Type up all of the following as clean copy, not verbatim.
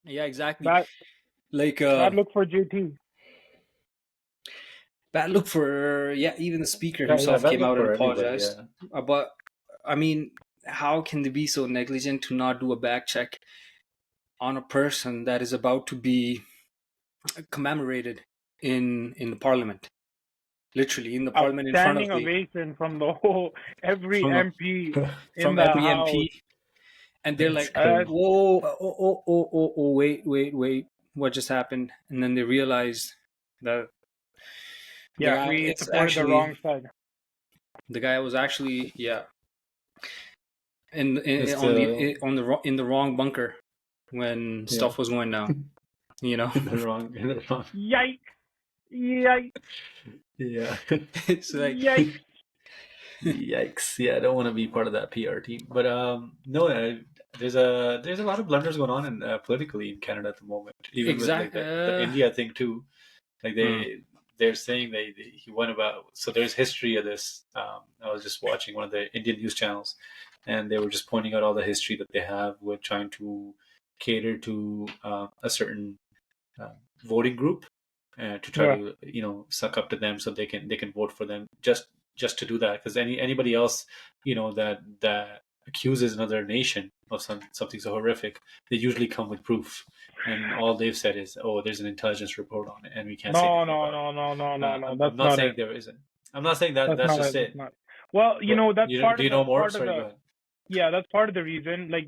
Yeah, exactly. Bad, Like bad look for JT. bad look for, yeah, even the speaker Yeah, himself bad came luck out and for everybody. apologized. Yeah, But I mean, how can they be so negligent to not do a back check on a person that is about to be commemorated in the parliament, literally in the A parliament in front of standing the ovation from the whole every from MP in from the every house. MP, and they're it's like, Uh, crazy. "Whoa, oh, wait, what just happened?" And then they realized that the yeah, guy, we it's supported the actually wrong side. the guy was actually, yeah, It's the in the wrong bunker when yeah stuff was going down. You know, in the wrong. Yikes! Yikes! Yeah. it's like, Yikes! Yikes! Yeah, I don't want to be part of that PR team. But no, there's a lot of blunders going on in politically in Canada at the moment. Even with like exact. the India thing too. Like Hmm. they're saying he went about. So there's history of this. I was just watching one of the Indian news channels, and they were just pointing out all the history that they have with trying to cater to a certain uh, voting group to try Yeah. to suck up to them so they can vote for them just to do that, because anybody else that accuses another nation of something so horrific, they usually come with proof, and all they've said is, oh, there's an intelligence report on it and we can't say No, anything no, about it. no, no, no, no, no. I'm That's not not saying it. there isn't. I'm not saying that That's that's not just it. That's it. not. Well, But that's part do of you the know more? Sorry, go ahead. yeah, that's part of the reason. Like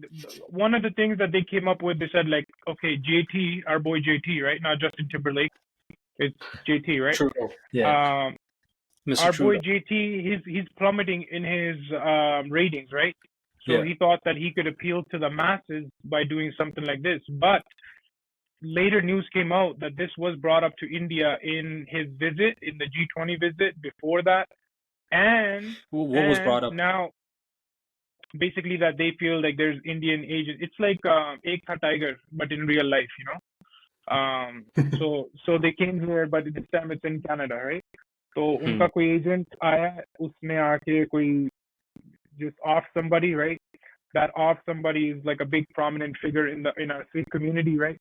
one of the things that they came up with, they said like, okay, JT, our boy JT, right? Not Justin Timberlake. It's JT, right? Trudeau, Yeah. Um, Mr. our boy Trudeau. JT, he's plummeting in his ratings, right? So Yeah. he thought that he could appeal to the masses by doing something like this. But later news came out that this was brought up to India in his visit, in the G20 visit before that, and What was brought up? now basically that they feel like there's Indian agents. It's like Ek Tha Tiger, but in real life, you know. So they came here, but this time it's in Canada, right? तो Hmm. उनका कोई agent आया, उसने आके कोई just off somebody, right? That off somebody is like a big prominent figure in our Sikh community, right?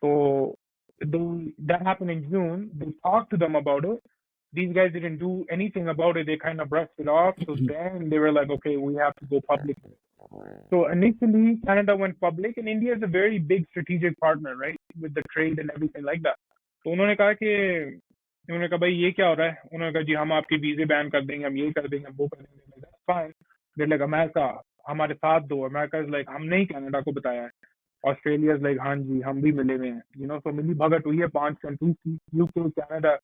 So that happened in June. They talked to them about it. These guys didn't do anything about it. They kind of brushed it off. So then they were like, okay, we have to go public. So initially, Canada went public, and India is a very big strategic partner, right, with the trade and everything like that. तो उन्होंने कहा भाई ये क्या हो रहा है. उन्होंने कहा जी हम आपके वीजे बैन कर देंगे, हम ये कर देंगे, हम वो कर देंगे. That's fine. They're like America, हमारे साथ दो. America is like हमने ही कनाडा को बताया है. Australia is like हाँ जी हम भी मिले हुए हैं. So मिली भगत हुई है 5 countries की, UK, Canada,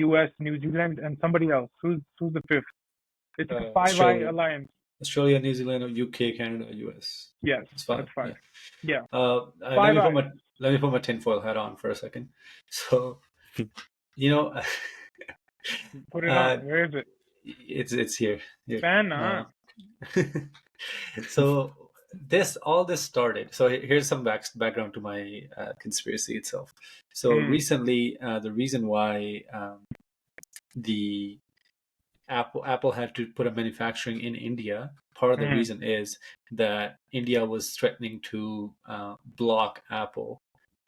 US, New Zealand, and somebody else. Who's the fifth? It's like a five-eye Australia. alliance. Australia, New Zealand, UK, Canada, US. Yes, It's five. that's five. Yeah. Yeah, Let five me put eyes. my tinfoil hat on for a second. So you know, Put it uh, on. Where is it? it's here. Here. Fan, Uh, so all this started. So here's some background to my conspiracy itself. So Hmm. recently, the reason why the Apple had to put a manufacturing in India. Part of the Hmm. reason is that India was threatening to block Apple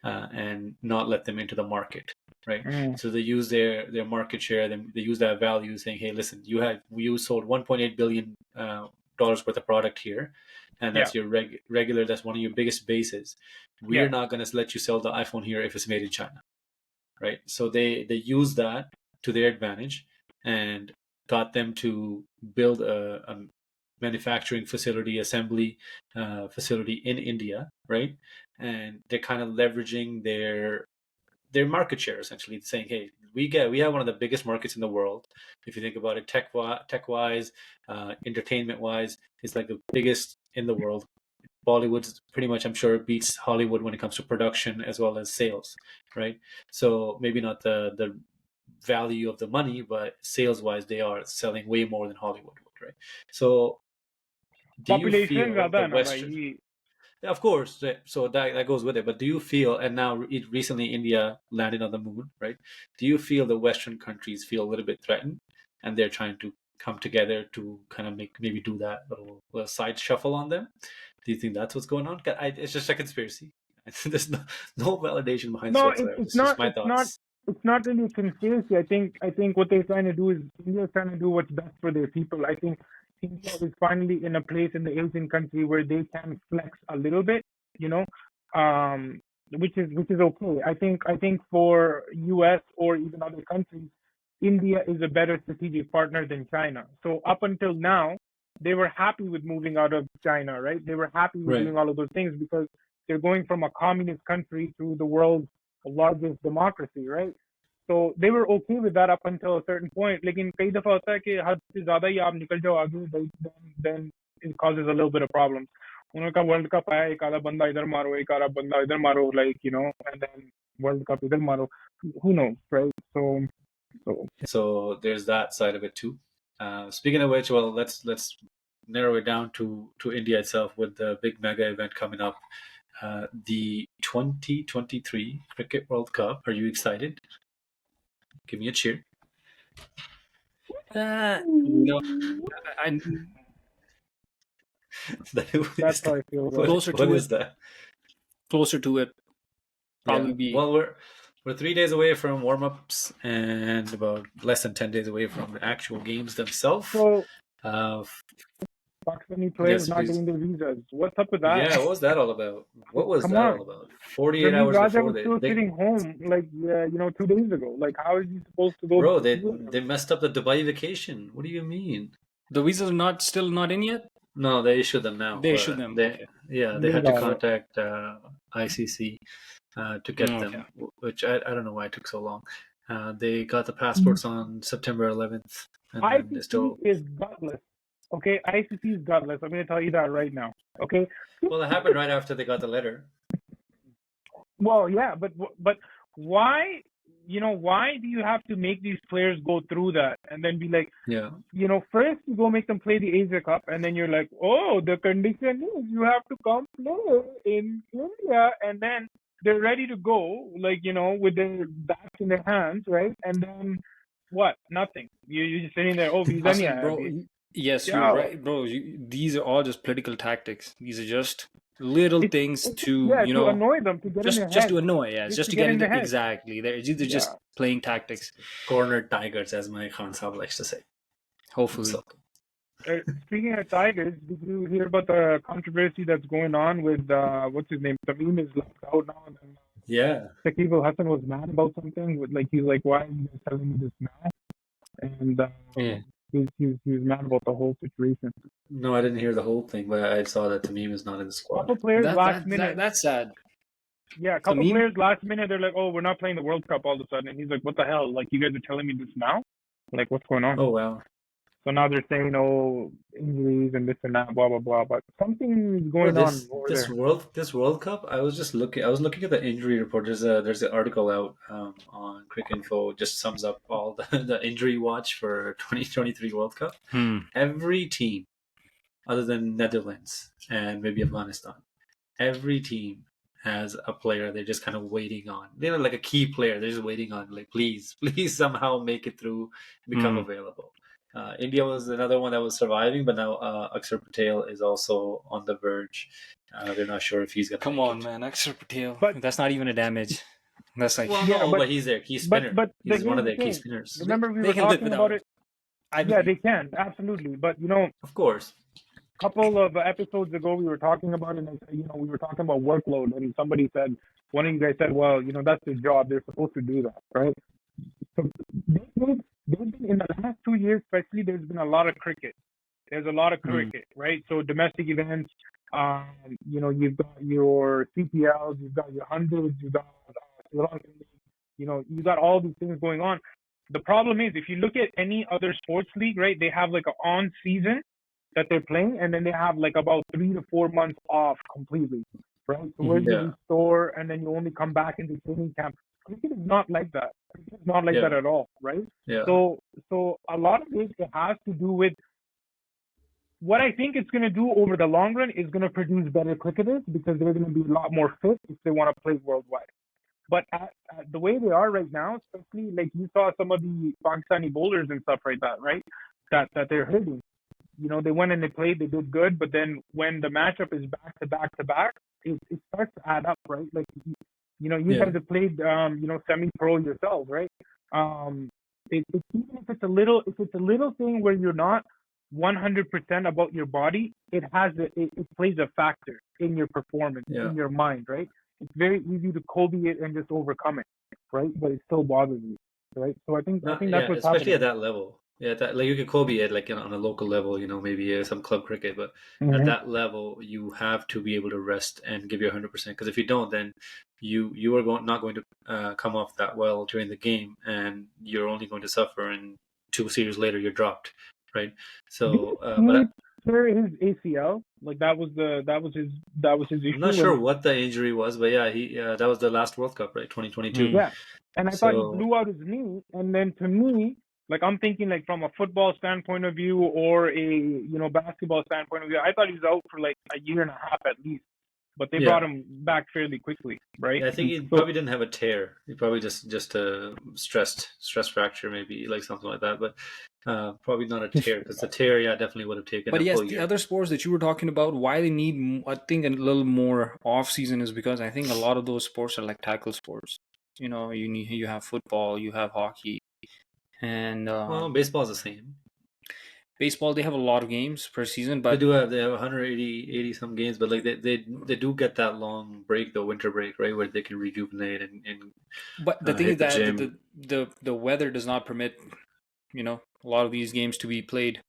and not let them into the market, right? Hmm. So they use their market share. They use that value, saying, "Hey, listen, you sold 1.8 billion dollars worth of product here, and Yeah. that's your regular. That's one of your biggest bases. Yeah. We're not going to let you sell the iPhone here if it's made in China, right?" So they use that to their advantage and got them to build a manufacturing facility, assembly facility in India, right? And they're kind of leveraging their market share, essentially saying, "Hey, we have one of the biggest markets in the world. If you think about it, tech wise, entertainment wise, it's like the biggest in the world. Bollywood's pretty much, I'm sure, beats Hollywood when it comes to production as well as sales, right? So maybe not the value of the money, but sales wise, they are selling way more than Hollywood would, right? So do you Population feel ज़्यादा the है ना Western, भाई. of course, so that goes with it, but do you feel, and now recently India landed on the moon, right? Do you feel the Western countries feel a little bit threatened and they're trying to come together to kind of maybe do that little side shuffle on them? Do you think that's what's going on? It's just a conspiracy. There's no validation behind this No, whatsoever. it's It's just not. my thoughts. It's not really a conspiracy. I think what they're trying to do is India's trying to do what's best for their people. I think India is finally in a place in the Asian country where they can flex a little bit, you know, which is okay. I think for U.S. or even other countries, India is a better strategic partner than China. So up until now, they were happy with moving out of China, right? They were happy with Right. doing all of those things because they're going from a communist country to the world's largest democracy, right? So they were okay with that up until a certain point. लेकिन कई दफा होता है कि हद से ज्यादा ही आप निकल जाओ आगे, then it causes a little bit of problems. उन्होंने कहा वर्ल्ड कप आया, एक आधा बंदा इधर मारो, एक आधा बंदा इधर मारो, like, and then world cup इधर मारो. Who knows, right? So there's that side of it too. Speaking of which, well, let's narrow it down to India itself with the big mega event coming up, the 2023 Cricket World Cup. Are you excited? Give me a cheer. No, I That's how I feel about it. Closer What to is it. that? Closer to it. Probably Yeah. be. Well, we're 3 days away from warm ups and about less than 10 days away from the actual games themselves. So Uh, Pakistani players yes, not please. getting their visas. What's up with that? Yeah, what was that all about? What was Come that on. all about? 48 Rajiv hours Raja before was still sitting home, like 2 days ago. Like, how is he supposed to go? Bro, they messed up the Dubai vacation. What do you mean? The visas are still not in yet? No, they issued them now. They but issued them. They, Okay. yeah, they They had to got it. contact ICC to get Okay. them, which I don't know why it took so long. They got the passports on September 11th, and then they ICC still. is gutless. Okay, ICC is gutless. I'm going to tell you that right now. Okay. Well, it happened right after they got the letter. Well, yeah, but why? Why do you have to make these players go through that and then be like, Yeah. first you go make them play the Asia Cup, and then you're like, oh, the condition is you have to come play in India, and then they're ready to go, like, with their bats in their hands, right? And then what? Nothing. You're just sitting there. Oh, visa nahi Hassan, aaya bro, abhi. yes, Yeah. you're right, bro. These are all just political tactics. These are just little things to, to annoy them, to get in their just head. to annoy, yeah, just to get in their head. exactly. These are just playing tactics. Cornered tigers, as my Khan Sahib likes to say. Hopefully. So, Speaking of Tigers, did you hear about the controversy that's going on with what's his name? Tamim is left out now. And yeah. Shakib Al Hassan was mad about something. He's like, "Why are you guys telling me this now?" And Yeah. he was mad about the whole situation. No, I didn't hear the whole thing, but I saw that Tamim is not in the squad. Couple players last minute. That's sad. Yeah, a couple Tamim? players last minute. They're like, "Oh, we're not playing the World Cup all of a sudden." And he's like, "What the hell? Like, you guys are telling me this now? Like, what's going on?" Oh wow. So now they're saying, "Oh, injuries and this and that, blah blah blah." But something is going on over this there. World Cup. I was looking at the injury report. There's an article out on Cricinfo. Just sums up all the injury watch for 2023 World Cup. Every team, other than Netherlands and maybe Afghanistan, every team has a player they're just kind of waiting on. They're like a key player. They're just waiting on, like, please somehow make it through, become available. India was another one that was surviving, but now Akshar Patel is also on the verge. They're not sure if he's going to Come make on, it. man. Akshar Patel. But that's not even a damage. That's like... Well, Yeah, no, but he's their key spinner. But he's one of their here's the key thing. spinners. Remember, we they were can live talking without about it. it. Yeah, they can, absolutely. But, Of course. a couple of episodes ago, we were talking about it, and we were talking about workload, and somebody said, one of you guys said, well, that's their job. They're supposed to do that, right? So they've been, in the last 2 years, especially, there's been a lot of cricket. There's a lot of cricket, right? So domestic events, you've got your CPLs, you've got your hundreds, you've got Sri Lankan league, you got all these things going on. The problem is, if you look at any other sports league, right, they have like an on season that they're playing, and then they have like about 3 to 4 months off completely, right? So where you restore, and then you only come back into training camp. Cricket is not like that. Cricket is not like that at all, right? Yeah. So a lot of it has to do with what I think it's going to do over the long run is going to produce better cricketers because they're going to be a lot more fit if they want to play worldwide. But at the way they are right now, especially like you saw some of the Pakistani bowlers and stuff like that, right? That they're hitting. They went and they played, they did good, but then when the matchup is back to back to back, it starts to add up, right? Like you Yeah. guys have played semi-pro yourselves, right? Even if it's a little thing where you're not 100% about your body, it plays a factor in your performance, Yeah. in your mind, right? It's very easy to Kobe it and just overcome it, right? But it still bothers you, right? So I think that's Yeah, what's especially at happening. that level. Yeah, that like you could Kobe it like on a local level, maybe some club cricket, but at Mm-hmm. that level, you have to be able to rest and give you 100%. Because if you don't, then you are not going to come off that well during the game, and you're only going to suffer. And 2 series later, you're dropped, right? So, Didn't he but tear his ACL? Like that was his I'm not issue, sure and what the injury was, but yeah, he that was the last World Cup, right? 2022. Mm. yeah, and I thought he So blew out his knee. And then to me, like I'm thinking like from a football standpoint of view or a basketball standpoint of view, I thought he was out for like a year and a half at least. But they brought yeah, him back fairly quickly, right? yeah, I think he So probably didn't have a tear. He probably just a stress fracture, maybe like something like that. But probably not a tear, because the tear, yeah, definitely would have taken But a yes, full the year. other sports that you were talking about, why they need, I think, a little more off season is because I think a lot of those sports are like tackle sports. You have football, you have hockey, and Well, baseball's the same. baseball. They have a lot of games per season, They but do have 180 some games, but like they do get that long break, the winter break, right, where they can rejuvenate and the thing is hit the that gym. the weather does not permit a lot of these games to be played.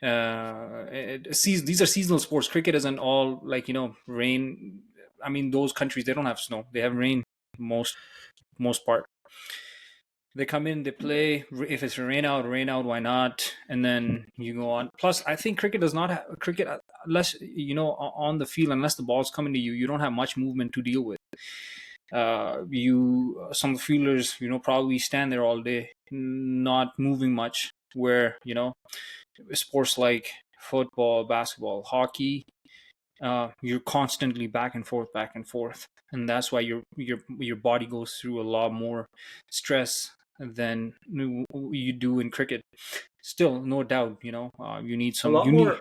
These are seasonal sports. Cricket isn't all like rain. I mean, those countries, they don't have snow. They have rain most part. They come in, they play. If it's rain out, rain out. Why not? And then you go on. Plus, I think cricket does not have cricket unless on the field, unless the ball's coming to you. You don't have much movement to deal with. Some fielders, probably stand there all day, not moving much. Where sports like football, basketball, hockey, you're constantly back and forth, and that's why your body goes through a lot more stress than you do in cricket. Still, no doubt, you need A some. lot You need. more,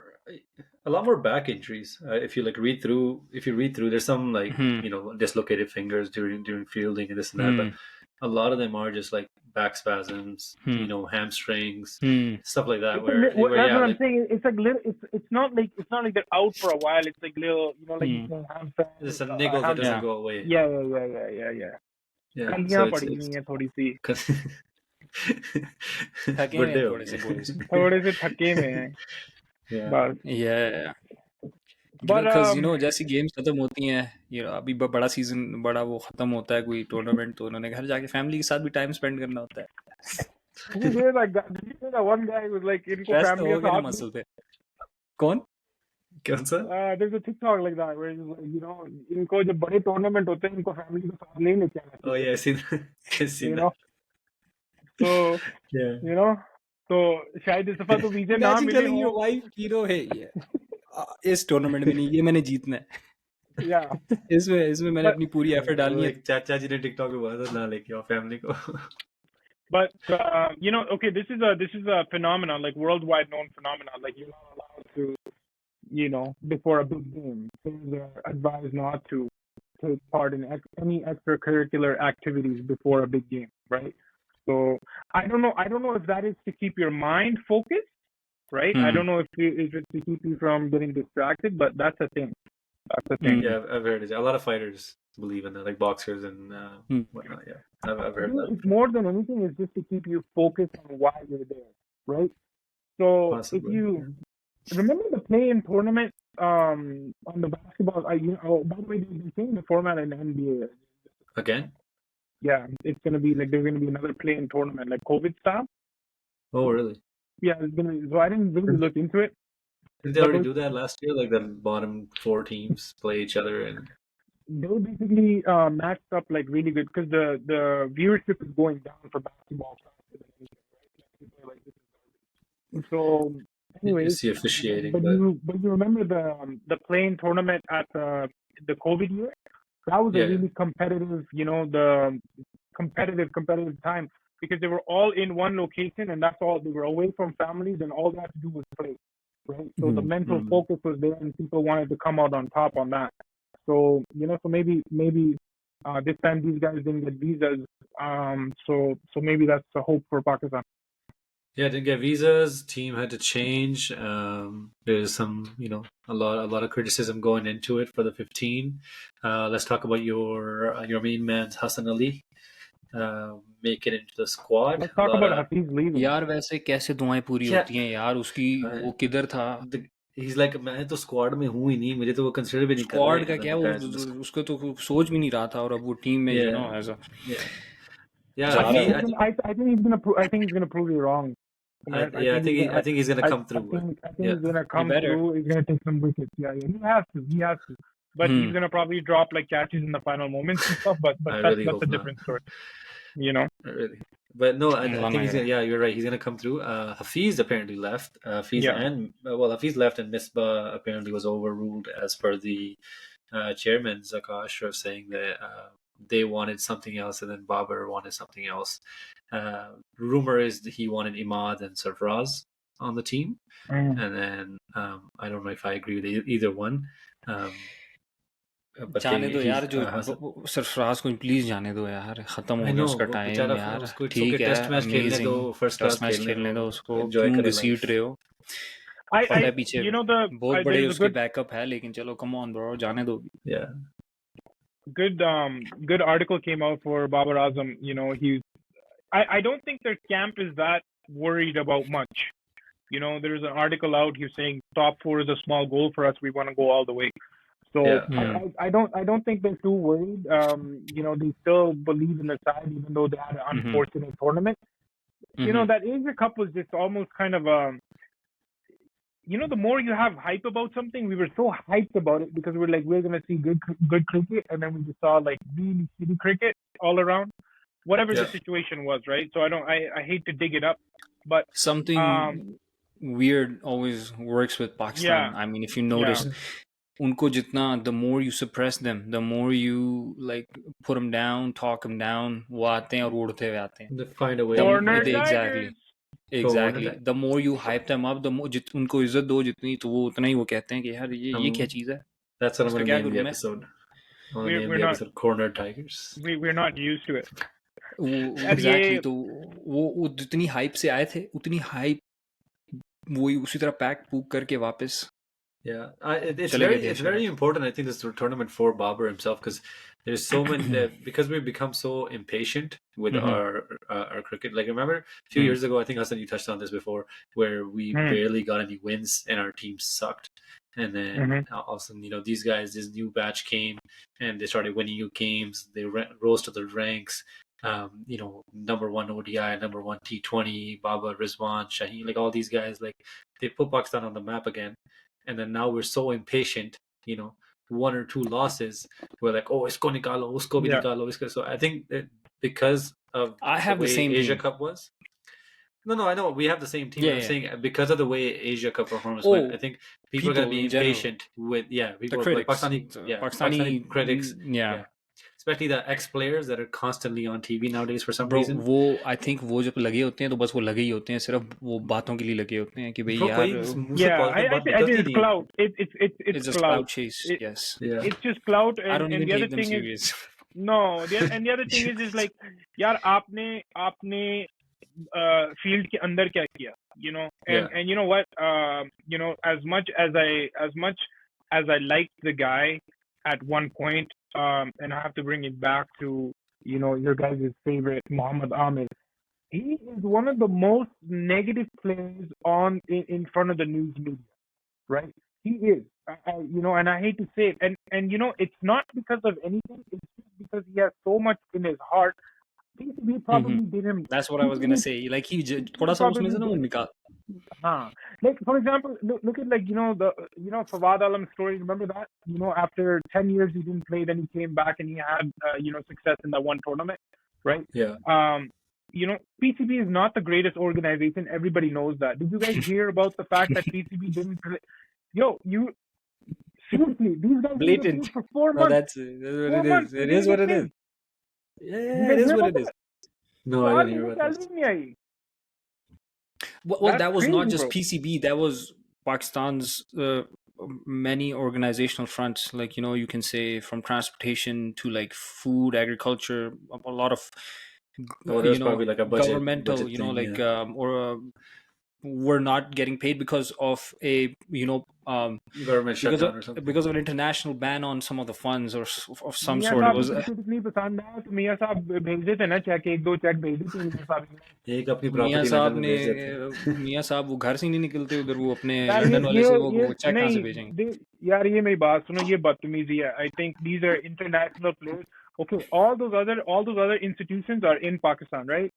a lot more back injuries. If you read through, there's some like Hmm, dislocated fingers during fielding and this and that, but hmm, a lot of them are just like back spasms, hmm, hamstrings, hmm, stuff like that. it's that's Yeah, what I'm like saying. It's like little. It's not like they're out for a while. It's like little, like you hmm. say, hamstrings, it's a niggle that doesn't Yeah. go away. Yeah. Yeah, so कलियां पड़ी हुई हैं थोड़ी सी थके हुए हैं बड़े हो थोड़े से गए. boys. थोड़े से थके में हैं Yeah. बस Yeah. but Because जैसी गेम्स खत्म होती हैं, अभी बड़ा सीजन बड़ा वो खत्म होता है कोई टूर्नामेंट, तो उन्होंने घर जाके फैमिली के साथ भी टाइम स्पेंड करना होता है. did you hear that guy? Did you hear that one guy was like इनको स्ट्रेस तो family हो के गया ना साथ मसल पे. कौन? कौन सा? there's a TikTok like that where it's like, इनको जब बड़े टूर्नामेंट होते हैं इनको फैमिली के साथ नहीं लेके आना Oh yeah, चाहिए I seen that. I seen you that. know so Yeah. तो शायद इस दफा तो वीजे ना Imagine मिले telling हों your wife, hey, इस टूर्नामेंट में नहीं, ये मैंने जीतना है. yeah इसमें मैंने but अपनी पूरी एफर्ट डालनी है. Like चाचा जी ने टिकटॉक पे बोला था ना लेके आओ फैमिली को. But okay, this is a phenomenon, like worldwide known phenomenon. Like you're not allowed to, before a big game, players are advised not to take part in any extracurricular activities before a big game, right? So I don't know if that is to keep your mind focused, right? I don't know if it's to keep you from getting distracted, but that's a thing. That's the thing. Yeah, I've heard it. A lot of fighters believe in that, like boxers and whatnot. Yeah, I've I heard think that it's more than anything, it's just to keep you focused on why you're there, right? So if possibly. you remember the play-in tournament on the basketball, by the way, they're changing the format in the NBA. Again? Yeah, it's gonna be like there's gonna be another play-in tournament, like COVID style. Oh, really? Yeah, it's gonna be. So I didn't really look into it, Did they but already do that last year? Like the bottom 4 teams play each other and they basically matched up like really good because the viewership is going down for basketball faster than anything, right? So, you anyways, see officiating, but but you remember the playing tournament at the COVID year? That was a yeah, really competitive, the competitive time because they were all in one location and that's all. They were away from families and all they had to do was play, right? So the mental mm, focus was there and people wanted to come out on top on that. So so maybe this time these guys didn't get visas. So maybe that's the hope for Pakistan. Yeah, didn't get visas. Team had to change. There's some, a lot of criticism going into it for the 15. Let's talk about your main man Hassan Ali. Make it into the squad. Let's A talk lot about of Hafiz leaving. यार वैसे कैसे दुआएं पूरी yeah. होती हैं यार उसकी वो किधर था He's like, मैं तो स्क्वाड में हूँ ही नहीं, मुझे तो वो कंसिडर भी नहीं कर रहे स्क्वाड का and then क्या the वो guys in the squad. उसको तो सोच भी नहीं रहा था और अब वो टीम में Yeah, as a yeah, yeah. जा I think रहा he's है gonna. I think he's gonna. I think he's gonna prove you wrong. I I think he's think gonna. I think he's gonna come through. I think Yeah, he's gonna ये come better through. He's gonna take some wickets. Yeah, yeah. He has to. He has to. But he's gonna probably drop like catches in the final moments and stuff. But I that's really that's a hope not. different story. You know. Really. But no, I Allah think ना he's करे gonna. Yeah, you're right. He's gonna come through. Hafiz apparently left. Yeah. Hafiz left, and Misbah apparently was overruled as per the chairman Zaka Ashraf saying that they wanted something else, and then Babar wanted something else. Rumor is that he wanted Imad and Sarfraz on the team, Mm. and then I don't know if I agree with either one. But जाने दो यार जो Hassan, Sarfaraz को please जाने दो यार खत्म I हो गया know उसका वो टाइम बेचारा यार उसको इट्स ओके ठीक है टेस्ट मैच खेलने दो amazing first class test match खेलने खेलने दो दो उसको एंजॉय क्यों करे घसीट लाइफ रहे हो पता है पीछे बहुत there बड़े is a उसके good बैकअप है लेकिन चलो कम ऑन ब्रो जाने दो yeah good article came out for Babar Azam. I don't think their camp is that worried about much. There's an article out here saying top 4 is a small goal for us. We want to go all the way. So yeah I don't think they're too worried. They still believe in the side even though they had an unfortunate tournament. That Asia Cup was just almost kind of the more you have hype about something, we were so hyped about it because we're like, we're going to see good cricket, and then we just saw like really shitty cricket all around, whatever the situation was, right? So I hate to dig it up, but something weird always works with Pakistan. I mean, if you notice, unko jitna, the more you suppress them, the more you like put them down, talk them down, वो आते हैं और उड़ते हुए आते हैं. they find a way Corner Exactly. The more you hype them up, the more उनको इज्जत दो जितनी तो वो उतना ही वो कहते हैं कि यार ये क्या चीज है. That's what I'm इसका going to क्या name the करूं मैं? episode. I'm going to name We're the not- episode Corner Tigers. we're not used to it. वो exactly तो वो जितनी हाइप से आए थे उतनी हाइप वही उसी तरह पैक पूक करके वापस Yeah, it's चले गए थे it's very important. I think this tournament for Babar himself because there's so many because we've become so impatient with our cricket. Like remember a few years ago, I think Hassan you touched on this before, where we barely got any wins and our team sucked. And then all of a sudden, these guys, this new batch came and they started winning new games. They rose to the ranks. Number one ODI, number one T20, Baba, Rizwan, Shaheen, like all these guys, like they put Pakistan on the map again. And then now we're so impatient, one or two losses, we're like, oh, isko nikalo, usko bhi nikalo, isko. So I think that because of I have the same Asia team. Cup was. No, I know we have the same team. Yeah, I'm saying because of the way Asia Cup performance went, I think people are going to be impatient with people the critics, like Pakistani critics, especially the ex-players that are constantly on TV nowadays for some reason. वो I think वो जब लगे होते हैं तो बस वो लगे ही होते हैं सिर्फ वो बातों के लिए लगे होते हैं कि भाई यार I think it's clout. It's just clout chase. Yes. It's just clout. I don't even the other take them thing serious. and the other thing is like यार आपने field के अंदर क्या किया, and you know what, as much as I liked the guy at one point, and I have to bring it back to your guys' favorite Muhammad Amir. He is one of the most negative players in front of the news media, right? He is, and I hate to say it, and it's not because of anything. It's just because he has so much in his heart. PCB probably did him. That's what I was gonna say. Like he थोड़ा सा उसमें से ना वो निकाल. Like for example, look at like the Fawad Alam's story. Remember that? After 10 years he didn't play, then he came back and he had success in that one tournament, right? Yeah. PCB is not the greatest organization. Everybody knows that. Did you guys hear about the fact that PCB didn't play? You seriously, these guys blatant for 4 months. No, that's what it is. It is what it is. Yeah, it is what it is. No, I didn't hear about this. Well, that was crazy, not just bro. PCB. That was Pakistan's many organizational fronts, like, you can say from transportation to like food, agriculture, a lot of Oh, there's probably like a governmental, budget thing. like, Yeah, or were not getting paid because of a, government because of shutdown or something. because of an international ban on some of the funds, or of some मियाँ sort. It साहब को was cricket इतनी पसंद है तो मियाँ साहब भेज देते ना चेक, एक दो चेक भेज देते मियाँ साहब इंग्लैंड। एक अपनी मियाँ प्रॉपर्टी लंदन साहब में ने भेज देते हैं। मियाँ साहब वो घर से ही नहीं निकलते उधर, वो अपने यार लंदन वाले से वो ये चेक कहाँ से नहीं भेजेंगे? यार ये मेरी बात सुनो, ये बदतमीजी है। I think these are international players, okay, all those other institutions are in Pakistan, right?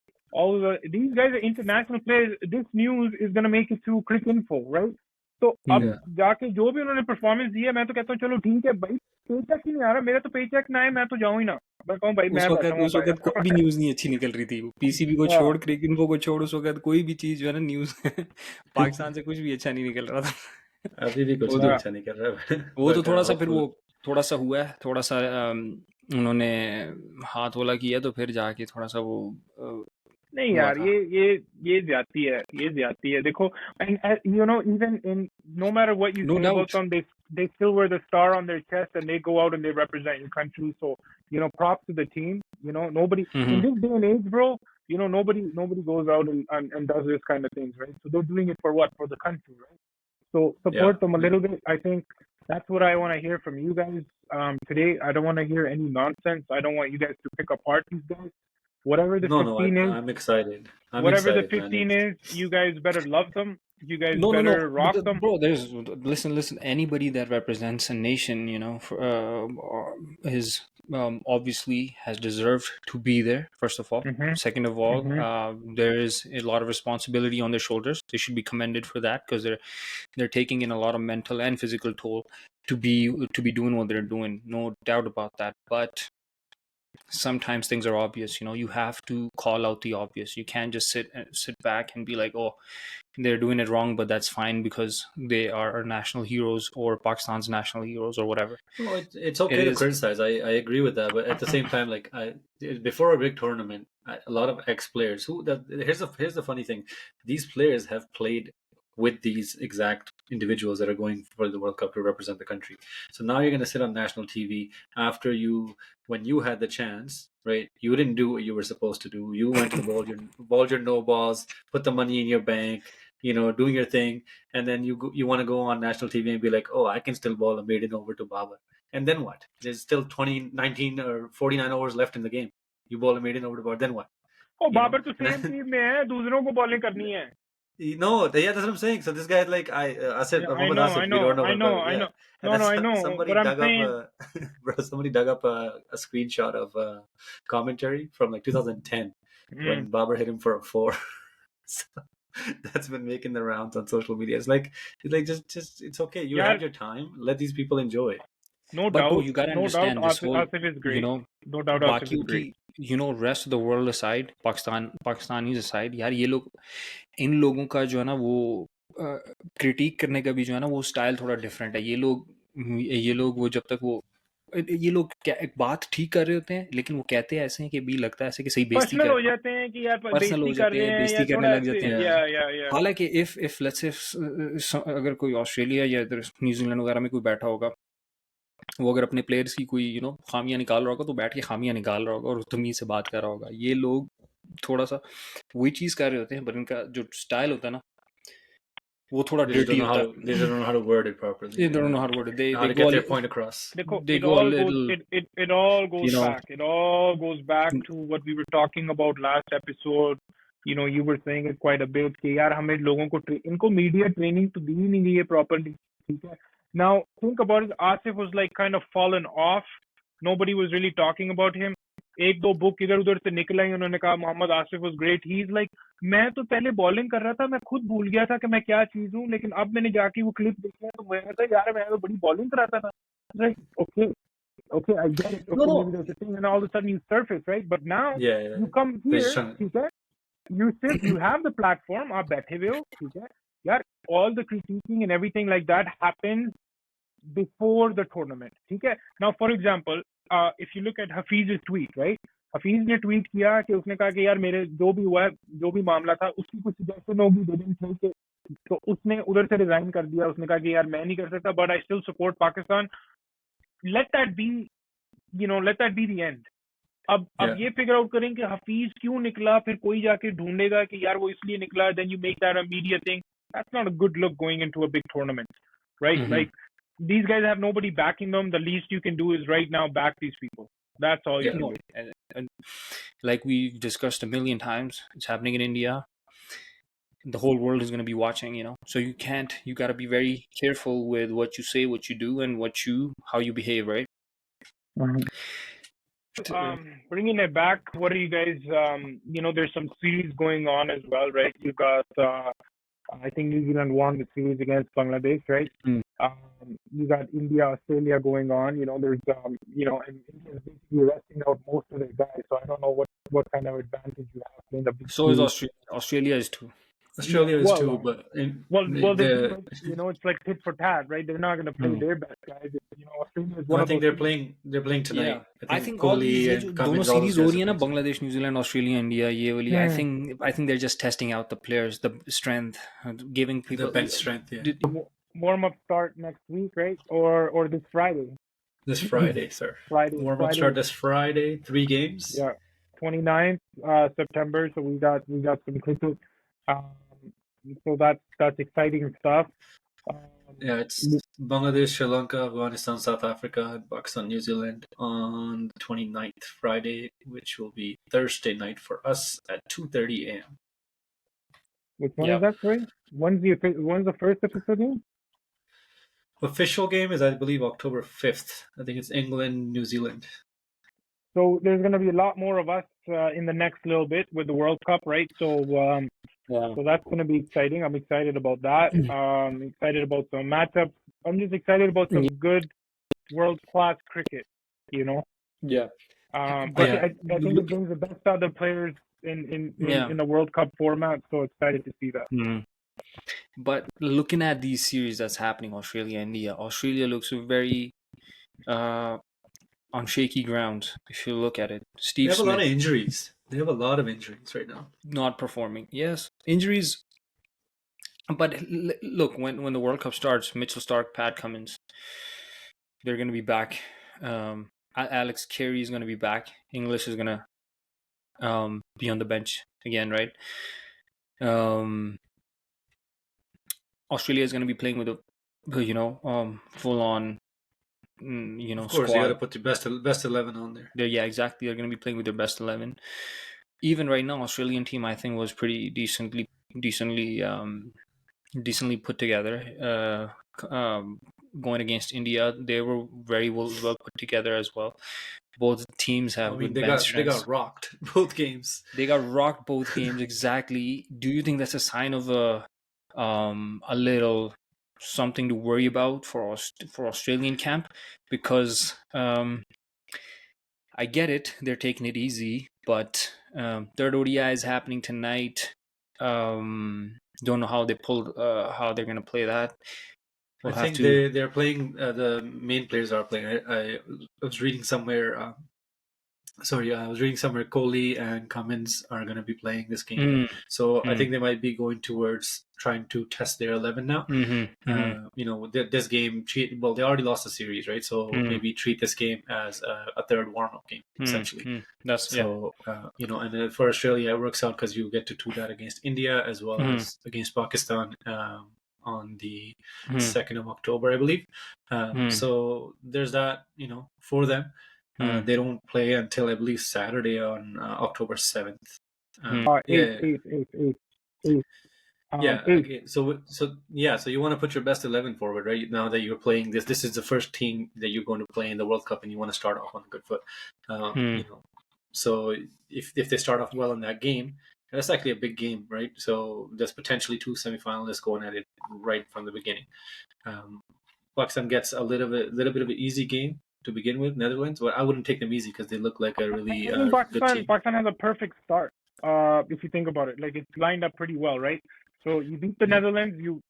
These guys are international players. This news is going to make it through Crick Info, right? तो अब Yeah. जाके जो भी उन्होंने performance दी है, मैं तो कहता हूँ चलो ठीक है भाई, पे चेक ही नहीं आ रहा, मेरा तो पे चेक ना है, मैं तो जाऊँ ही ना। मैं कहूँ भाई मैं बैठा हूँ उस वक्त कोई भी न्यूज नहीं अच्छी निकल रही थी। पीसीबी को छोड़, क्रिक इन्फो को छोड़, उस वक्त कोई भी चीज जो है ना, न्यूज पाकिस्तान से कुछ भी अच्छा नहीं निकल रहा था। अभी भी कुछ वो नहीं तो अच्छा नहीं कर रहा है। वो तो बट थोड़ा सा फिर होपफुल। वो थोड़ा सा हुआ है, थोड़ा सा उन्होंने हाथ वाला किया, तो फिर जाके थोड़ा सा वो नहीं हुआ यार, था। ये ज्यादती है, ये ज्यादती है। देखो, and you know, even in no matter what you no say about doubt. them, they still wear the star on their chest and they go out and they represent your country. So, you know, props to the team. You know, nobody in this day and age, bro. You know, nobody goes out and does this kind of things, right? So they're doing it for what? For the country, right? So Yeah. support them a little bit. I think that's what I want to hear from you guys today. I don't want to hear any nonsense. I don't want you guys to pick apart these guys. Whatever the No, 15 is, I'm excited. I'm whatever the excited, man. 15 is, you guys better love them. You guys No, better rock but them. bro, there's listen. Anybody that represents a nation, is obviously has deserved to be there. First of all, second of all, there is a lot of responsibility on their shoulders. They should be commended for that, because they're taking in a lot of mental and physical toll to be doing what they're doing. No doubt about that. But sometimes things are obvious. You have to call out the obvious. You can't just sit back and be like, oh, they're doing it wrong, but that's fine because they are our national heroes, or Pakistan's national heroes, or whatever. No, it's It okay to is. criticize. I agree with that, but at the same time, like before a big tournament, a lot of ex-players here's the funny thing: these players have played with these exact individuals that are going for the World Cup to represent the country. So now you're going to sit on national TV after when you had the chance, right? You didn't do what you were supposed to do. You went to the balled your no balls, put the money in your bank, doing your thing, and then you want to go on national TV and be like, oh, I can still ball a maiden over to Baba. And then what? There's still 20, 19, or 49 overs left in the game. You ball a maiden over to Baba, then what? Oh, Babar तो same team में है, दूसरों को bowling करनी है. No, yeah, that's what I'm saying. So this guy, like Asif, Yeah, Muhammad Asif, we don't know him, but yeah. And No, I know. somebody But I'm dug saying, up bro, somebody dug up a screenshot of commentary from like 2010 when Babar hit him for a 4. So that's been making the rounds on social media. It's like just it's okay. You had your time. Let these people enjoy. no But bro, doubt, you gotta understand this whole, Asif is great. No doubt, Asif is great. rest of the world aside, Pakistanis aside, यार ये लोग, इन लोगों का जो है ना वो critic करने का भी जो है ना वो स्टाइल थोड़ा डिफरेंट है। ये लोग वो जब तक वो ये लोग एक बात ठीक कर रहे होते हैं, लेकिन वो कहते हैं ऐसे हैं कि भी लगता है ऐसे कि सही बेइज्जती पर्सनल हो जाते हैं कि यार पर्सनल हो बेइज्जती कर जाते रहे हैं, हैं, या बेइज्जती करने थोड़ा लग जाते ऐसे, हैं। या हालांकि इफ लेट्स से अगर कोई ऑस्ट्रेलिया या इधर न्यूजीलैंड वगैरह में कोई बैठा होगा, वो अगर अपने प्लेयर्स की कोई खामियां निकाल रहा होगा, तो बैठ के खामियां निकाल रहा होगा और तमीज से बात कर रहा होगा। ये लोग थोड़ा सा वही चीज कर रहे होते हैं, पर इनका जो स्टाइल होता है ना वो थोड़ा They just don't dirty know होता है। they just don't know how to word it properly. They don't know how to word it. How They to go get their point across. देखो, they go a little, it all goes you know, back. It all goes back to what we were talking about last episode. You know, you were saying it quite a bit कि यार हमें लोगों को इनको media training तो दी नहीं गई है properly, ठीक है? Now think about it. Asif was like kind of fallen off. Nobody was really talking about him. एक दो बुक इधर उधर से निकल आई, उन्होंने कहा Mohammad Asif was great. He is like, मैं तो पहले बॉलिंग कर रहा था, मैं खुद भूल गया था कि मैं क्या चीज हूँ, लेकिन अब मैंने जाके वो क्लिप देखी है तो मैंने कहा यार मैं तो बड़ी बॉलिंग कराता था. Like, okay, I get it. Okay, maybe there's a thing, and all of a sudden you surface, right? But now Yeah. you come They're here, just trying. ठीक है? You have the platform, आप बैठे हुए हो, ठीक है? यार, all the critiquing and everything like that happens before the tournament, ठीक है? Now, for example, if you look at Hafiz's tweet, right? Hafeez ने ट्वीट किया कि उसने कहा कि यार मेरे जो भी हुआ है, जो भी मामला था, उसकी कुछ सजेशन होगी, दे देंगे तो उसने उधर से रिजाइन कर दिया, उसने कहा कि यार मैं नहीं कर सकता, but I still support Pakistan. Let that be, let that be the end. अब Yeah. ये फिगर आउट करें कि हफीज क्यों निकला, फिर कोई जाके ढूंढेगा कि यार वो इसलिए निकला, then you make that a media thing. That's not a good look going into a big tournament, right? Mhm. Like, these guys have nobody backing them. The least you can do is right now back these people. That's all you Yeah. can No, do. and like we've discussed a million times, it's happening in India. The whole world is going to be watching, so you got to be very careful with what you say, what you do, and how you behave, right? Bringing it back, what are you guys? There's some series going on as well, right? You got, I think New Zealand won the series against Bangladesh, right? Mm. You got India, Australia going on. There's, and India's basically resting out most of their guys. So I don't know what kind of advantage you have playing the big So is series. Australia. Australia is too. Yeah, Australia is too, but they do it. It's like tit for tat, right? They're not going to play Hmm. their best guys. Australia is one I of think those they're teams. playing Yeah, tonight. I I think think all these Kohli ये जो and दोनों Cummins, all those series हो guys रही are है ना, playing tonight. Bangladesh, New Zealand, Australia, India, ये वाली, I think they're just testing out the players, the strength, giving The people. bench strength, yeah. Warm up start next week, right? Or this Friday. This Friday, sir. Friday. Warm up start this Friday. 3 games. Yeah, 29th September. So we got some cricket. So that's exciting stuff. Yeah, it's Bangladesh, Sri Lanka, Afghanistan, South Africa, and Pakistan, New Zealand on the 29th, Friday, which will be Thursday night for us at 2:30 a.m. Which one Yeah. is that, sorry? When's the first episode game? Official game is, I believe, October 5th. I think it's England, New Zealand. So there's going to be a lot more of us in the next little bit with the World Cup, right? So Yeah. so that's going to be exciting. I'm excited about that. Excited about some matchups. I'm just excited about some good world-class cricket, Yeah. But I think it brings the best out of the players in the World Cup format. So excited to see that. Mm. But looking at these series that's happening, Australia, India, Australia looks very on shaky ground. If you look at it, They Steve have a lot Smith of injuries. They have a lot of injuries right now. not performing. Yes, injuries. But look, when the World Cup starts, Mitchell Stark, Pat Cummins, they're going to be back. Alex Carey is going to be back. English is going to be on the bench again, right? Australia is going to be playing with a full on Of course, squad. you got to put the best 11 on there. Yeah, exactly. They're going to be playing with their best 11. Even right now, Australian team I think was pretty decently put together. Going against India, they were very well put together as well. Both teams have good bench strengths. They got rocked both games. They got rocked both games, exactly. Do you think that's a sign of a little something to worry about for Australian camp? Because I get it, they're taking it easy, but third ODI is happening tonight. Don't know how how they're gonna play that. I think they're playing. The main players are playing. I was reading somewhere. I was reading somewhere Kohli and Cummins are going to be playing this game. So I think they might be going towards trying to test their 11 now. This game, they already lost the series, right? So maybe treat this game as a third warm-up game, essentially. And then for Australia, it works out because you get to do that against India as well as against Pakistan on the 2nd of October, I believe. So there's that, for them. They don't play until I believe Saturday on October 7th. Okay. So you want to put your best 11 forward, right? Now that you're playing this is the first team that you're going to play in the World Cup, and you want to start off on a good foot. So if they start off well in that game, that's actually a big game, right? So there's potentially 2 semifinalists going at it right from the beginning. Pakistan gets a little bit of an easy game to begin with, Netherlands, but I wouldn't take them easy because they look like a really good team. Pakistan has a perfect start, if you think about it. Like, it's lined up pretty well, right? So you beat the Netherlands, you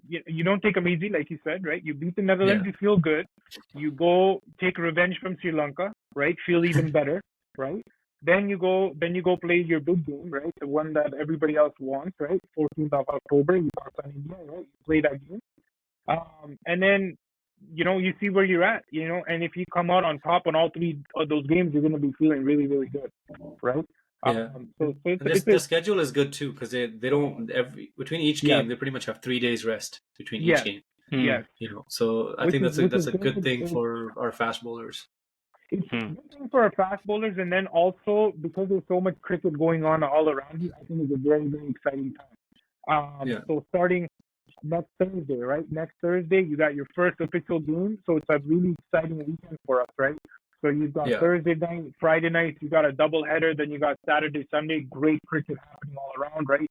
don't take them easy, like you said, right? You beat the Netherlands, you feel good. You go take revenge from Sri Lanka, right? Feel even better, right? Then you go play your big game, right? The one that everybody else wants, right? 14th of October, you Pakistan India, right? You play that game. And then you see where you're at, and if you come out on top on all three of those games, you're gonna be feeling really, really good, right? Yeah. So it's And it's the a schedule is good too because they don't between each yes, game they pretty much have 3 days rest between each yes, game. Mm. yes, So I which think is that's which is a good good. thing for our fast bowlers. It's Mm. a good thing for our fast bowlers, and then also because there's so much cricket going on all around you, I think it's a very, very exciting time. Yeah. So starting next Thursday, right? Next Thursday, you got your first official game, so it's a really exciting weekend for us, right? So you've got Yeah. Thursday night, Friday night, you got a double header, then you got Saturday, Sunday, great cricket happening all around, right?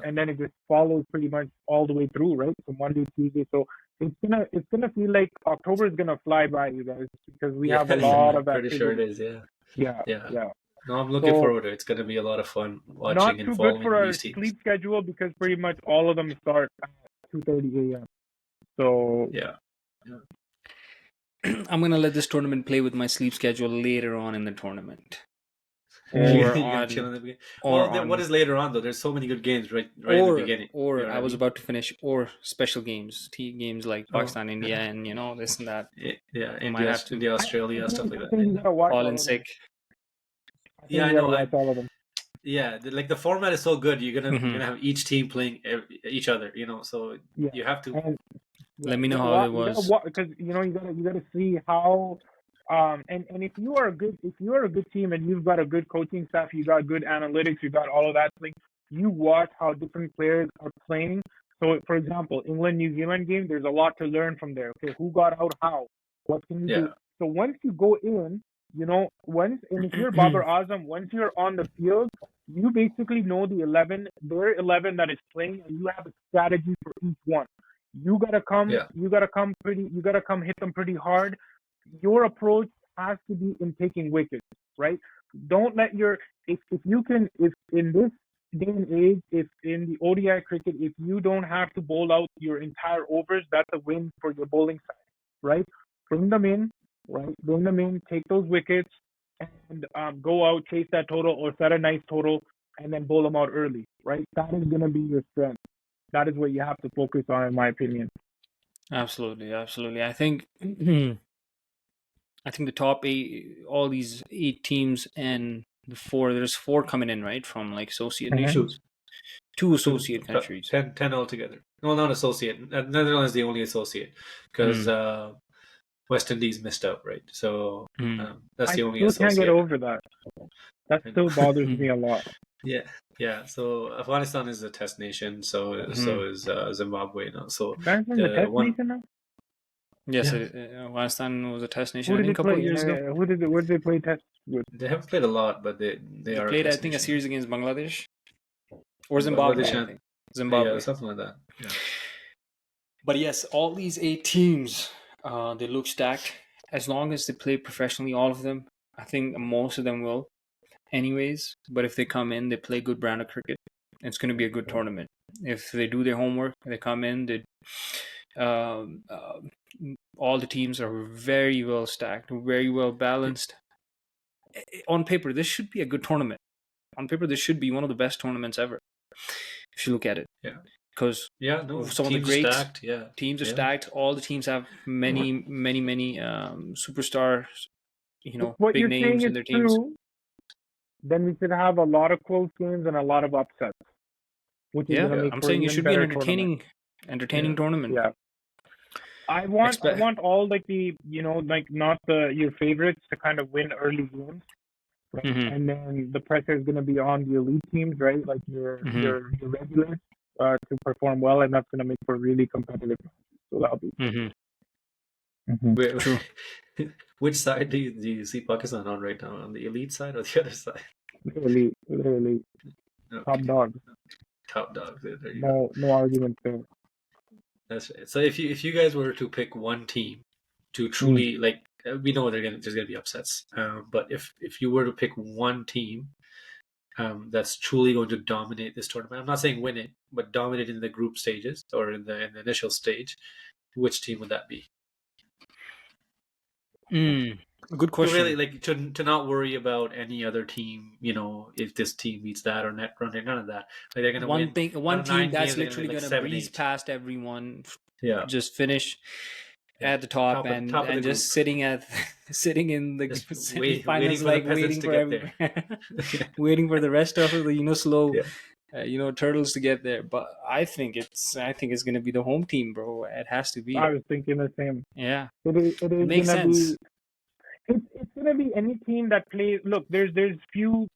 And then it just follows pretty much all the way through, right? So Monday, Tuesday, so it's gonna feel like October is gonna fly by, you guys, because we Yeah, have a yeah, lot I'm of pretty sure it activity. is. Yeah, Yeah, yeah. yeah. No, I'm looking So forward to it. It's going to be a lot of fun not watching and too good following for our these teams. sleep schedule because pretty much all of them start at 2:30 a.m. So Yeah, yeah. I'm gonna let this tournament play with my sleep schedule later on in the tournament, You're or gonna chill on, in the beginning. or Well, then what on, is later on though? There's so many good games right in the beginning. You know or what I I was mean? about to finish, or special games, games like Oh, Pakistan, India, yeah, and this and that. yeah. I might have to India, I Australia, stuff think like I that. think you gotta watch call in all of them. sick. I Yeah, think I you gotta know. watch all of them. Yeah, like the format is so good. You're Hmm. gonna have each team playing each other. So Yeah, you have to. and yeah, Let me you know gotta how watch. it You gotta was. watch because you gotta see how. And if you are a good team and you've got a good coaching staff, you got good analytics, you got all of that thing. You watch how different players are playing. So, for example, England New Zealand game, there's a lot to learn from there. Okay, who got out how? What can you do? Yeah, So once you go in, and if you're Babar Azam, once you're on the field, you basically know the 11, their 11 that is playing, and you have a strategy for each one. yeah, You gotta come hit them pretty hard. Your approach has to be in taking wickets, right? Don't let your if you can if in this day and age, if in the ODI cricket, if you don't have to bowl out your entire overs, that's a win for your bowling side, right? Bring them in, right? Bring them in, take those wickets, and go out, chase that total or set a nice total, and then bowl them out early, right? That is going to be your strength. That is what you have to focus on, in my opinion. Absolutely, absolutely. I think I think the top eight, all these eight teams, and there's four coming in, right, from like associate Mm-hmm. two, nations, two two, associate countries. 10 altogether. No, not associate. Netherlands is the only associate because Mm. West Indies missed out, right? So Mm. that's I the only still can't get associate. over that. That I know. still bothers me a lot. Yeah, yeah. So Afghanistan is a test nation. So Mm. is Zimbabwe now. So Afghanistan's a the test one, nation now. Yes, yeah, Afghanistan was a test nation, Who I did think, they a couple play? of years ago. Where did they play test with? they haven't played a lot, but they They are a played, I test think, a nation. series against Bangladesh or Bangladesh Zimbabwe, I and think. yeah, Zimbabwe. something like that. Yeah, But yes, all these eight teams, they look stacked. As long as they play professionally, all of them, I think most of them will, anyways. But if they come in, they play good brand of cricket, it's going to be a good tournament. If they do their homework, they come in, um, uh, all the teams are very well stacked, very well balanced. On paper, this should be a good tournament. On paper, this should be one of the best tournaments ever, if you look at it. yeah, Because yeah. No, some of the teams are greats stacked. Yeah, teams are yeah. stacked. All the teams have many superstars, If what big you're saying names is in their teams. true, then we should have a lot of close games and a lot of upsets, which is Yeah, gonna Yeah, make I'm for an saying it even should be an better tournament. yeah, entertaining tournament. Yeah. I Expect. want all like the like not the your favorites to kind of win early games, right? Hmm. And then the pressure is going to be on the elite teams, right? Like Hmm. your regulars to perform well, and that's going to make for really competitive matches. So that'll be Hmm. Mhm. Wait, True. which side do you see Pakistan on right now? On the elite side or the other side? Literally top Okay, dogs. top dogs. There you go. No argument there. That's right. So if you guys were to pick one team to Mm. truly like, we know there's gonna be upsets. But if you were to pick one team that's truly going to dominate this tournament, I'm not saying win it, but dominate in the group stages or in the initial stage, which team would that be? Mm. Good To really question. like to not worry about any other team, if this team beats that or net run, none of that. Like they're gonna win out One of team 9 games, that's they're gonna win literally like gonna seven, breeze eight. past everyone, Yeah, just finish yeah. at the top Top of the and group, just sitting at sitting in the just waiting semifinals, for the like peasants waiting to for get there. everybody, waiting for the rest of the slow, Yeah, turtles to get there. But I think it's gonna be the home team, bro. It has to be. I was thinking the same. Yeah, It it is makes gonna be. sense. It's gonna be any team that plays. Look, there's few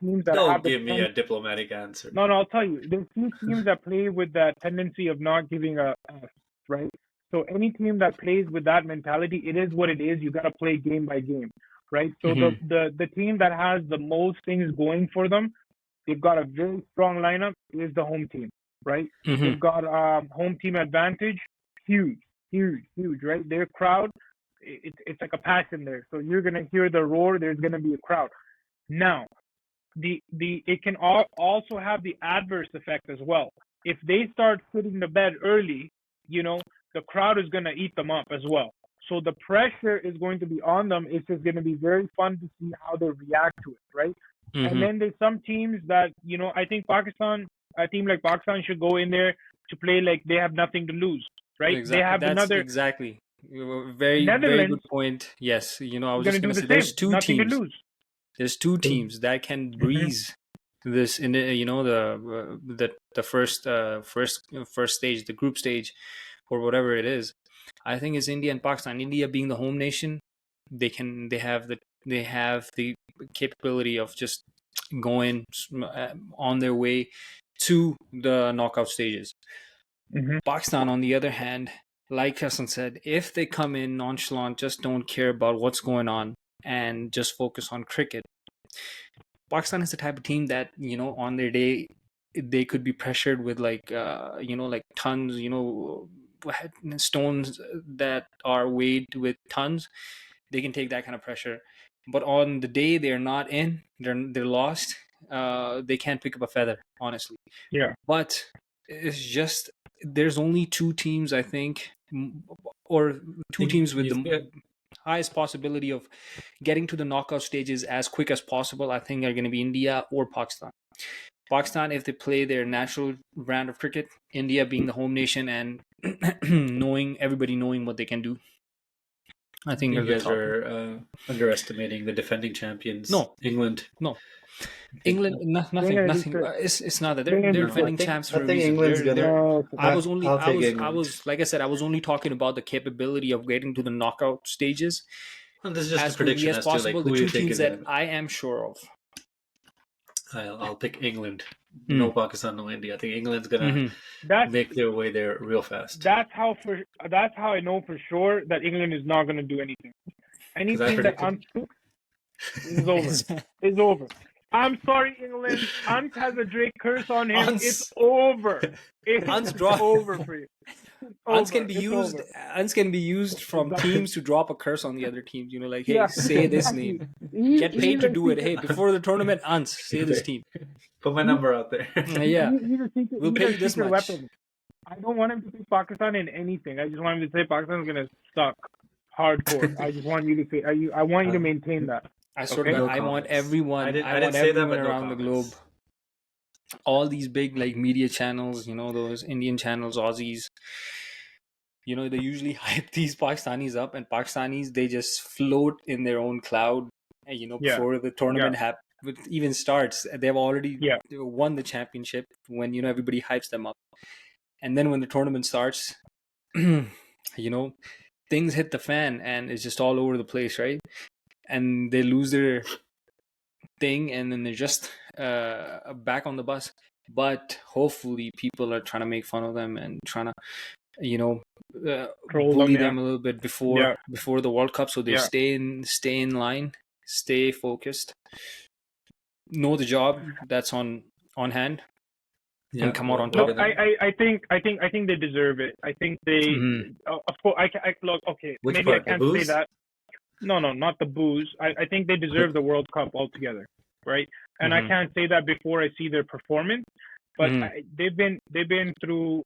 teams that don't have the give me a diplomatic answer, No, man. no, I'll tell you. There's few teams that play with that tendency of not giving a F, right? So any team that plays with that mentality, it is what it is. You got to play game by game, right? So Hmm. the team that has the most things going for them, they've got a very strong lineup. Is the home team, right? Hmm. They've got home team advantage, huge, huge, huge, right? Their crowd, it's like a passion there. So you're gonna hear the roar. There's gonna be a crowd. Now, it can also have the adverse effect as well. If they start putting the bed early, the crowd is going to eat them up as well. So the pressure is going to be on them. It's just going to be very fun to see how they react to it, right? And Hmm. then there's some teams that, I think a team like Pakistan should go in there to play like they have nothing to lose, right? They Exactly. have That's another exactly very, very Netherlands good point. Yes, I was going to just do gonna the say same, nothing to lose. there's two teams that can Mm-hmm. breeze this in the the first stage, the group stage, or whatever it is. I think it's India and Pakistan. India being the home nation, they have the capability of just going on their way to the knockout stages. Mm-hmm. Pakistan, on the other hand, like Hassan said, if they come in nonchalant, just don't care about what's going on and just focus on cricket, Pakistan is the type of team that on their day they could be pressured with like tons, stones that are weighed with tons. They can take that kind of pressure, but on the day they're not in, they're lost. They can't pick up a feather, honestly. Yeah. But it's just there's only two teams, I think, or two teams with the Yeah, highest possibility of getting to the knockout stages as quick as possible. I think are going to be India or Pakistan. Pakistan, if they play their natural brand of cricket, India being the home nation and knowing what they can do, I I think think are you the guys top. are underestimating the defending champions, No, England. no, I think England, nothing, England is nothing. good. It's not that they're England is no, good. defending champs I for a think reason. England's gonna. No, I'll take I England. was like I said, I was only talking about the capability of getting to the knockout stages And this is just a as quickly prediction as as to like possible. The who you two think teams is that gonna. I am sure of. I'll pick England. Mm. No Pakistan, no India. I think England's gonna Hmm. that's make their way there real fast. that's how I know for sure that England is not going to do anything. Any Because I team that predicted. unpicks is over. Is over. I'm sorry, England. Ant has a Drake curse on him. It's Uns over. It's Uns draw over for you. It's Uns over. It's over. can be used from Exactly. teams to drop a curse on the other teams. Like, hey, Yeah, say this exactly. name. Get paid He's to a do it. secret. Hey, before the tournament, Uns, say this team. Put my He, number out there. Yeah, he's a secret. we'll He's pay a you this secret much. weapon. I don't want him to pick Pakistan in anything. I just want him to say Pakistan is gonna suck hardcore. I just want you to say. I want you to Uh, maintain that. I swear to Okay. God, no comments. I I didn't want say that, everyone but no around the globe, comments. all these big like media channels, those Indian channels, Aussies, they usually hype these Pakistanis up, and Pakistanis, they just float in their own cloud. And, Yeah. before the Yeah. tournament even starts, they've already Yeah. won the championship when everybody hypes them up, and then when the tournament starts, things hit the fan, and it's just all over the place, right? And they lose their thing, and then they're just back on the bus. But hopefully, people are trying to make fun of them and trying to Troll them. bully Yeah. them a little bit Yeah. before the World Cup, so they Yeah. stay in line, stay focused, know the job that's on hand, Yeah, and come out we're, on we're Look, top. gonna. I think they deserve it. I think they, Hmm. of course, look. Okay, Which maybe I part? The can't say booze? that. No, not the booze. I think they deserve the World Cup altogether, right? And I Hmm. can't say that before I see their performance. But Hmm. they've been through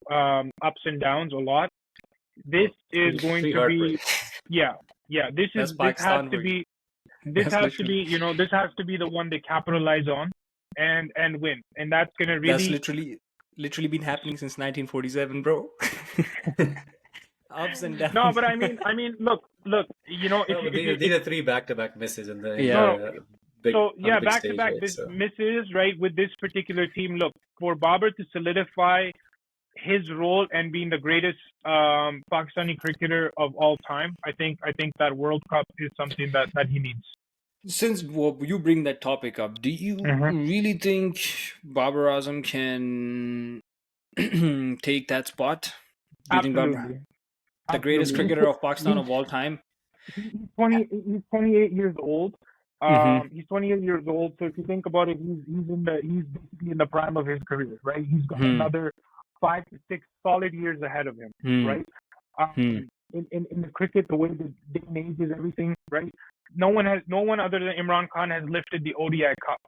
ups and downs a lot. This is going Three to be heartbreaks. Yeah, yeah. That's This has Pakistan to for you. be That's literally this has to be the one they capitalize on and win, and that's gonna that's really. literally been happening since 1947, bro. Ups and No, downs. but look. No, but these are three back-to-back misses in Yeah. No, the big so on the yeah, big back to stage, back right? this So misses, right, with this particular team. Look, for Babar to solidify his role and being the greatest Pakistani cricketer of all time, I think that World Cup is something that he needs. Since you bring that topic up, do you Hmm. really think Babar Azam can take that spot? Do you think Babar, Absolutely, the greatest absolutely. cricketer of Pakistan He's of all time? he's 28 years old. Mm-hmm. He's 28 years old. So if you think about it, he's basically in the prime of his career, right? He's got Hmm. another 5 to 6 solid years ahead of him, Hmm. right? Hmm. In the cricket, the way the day and age is everything, right? No one other than Imran Khan has lifted the ODI Cup,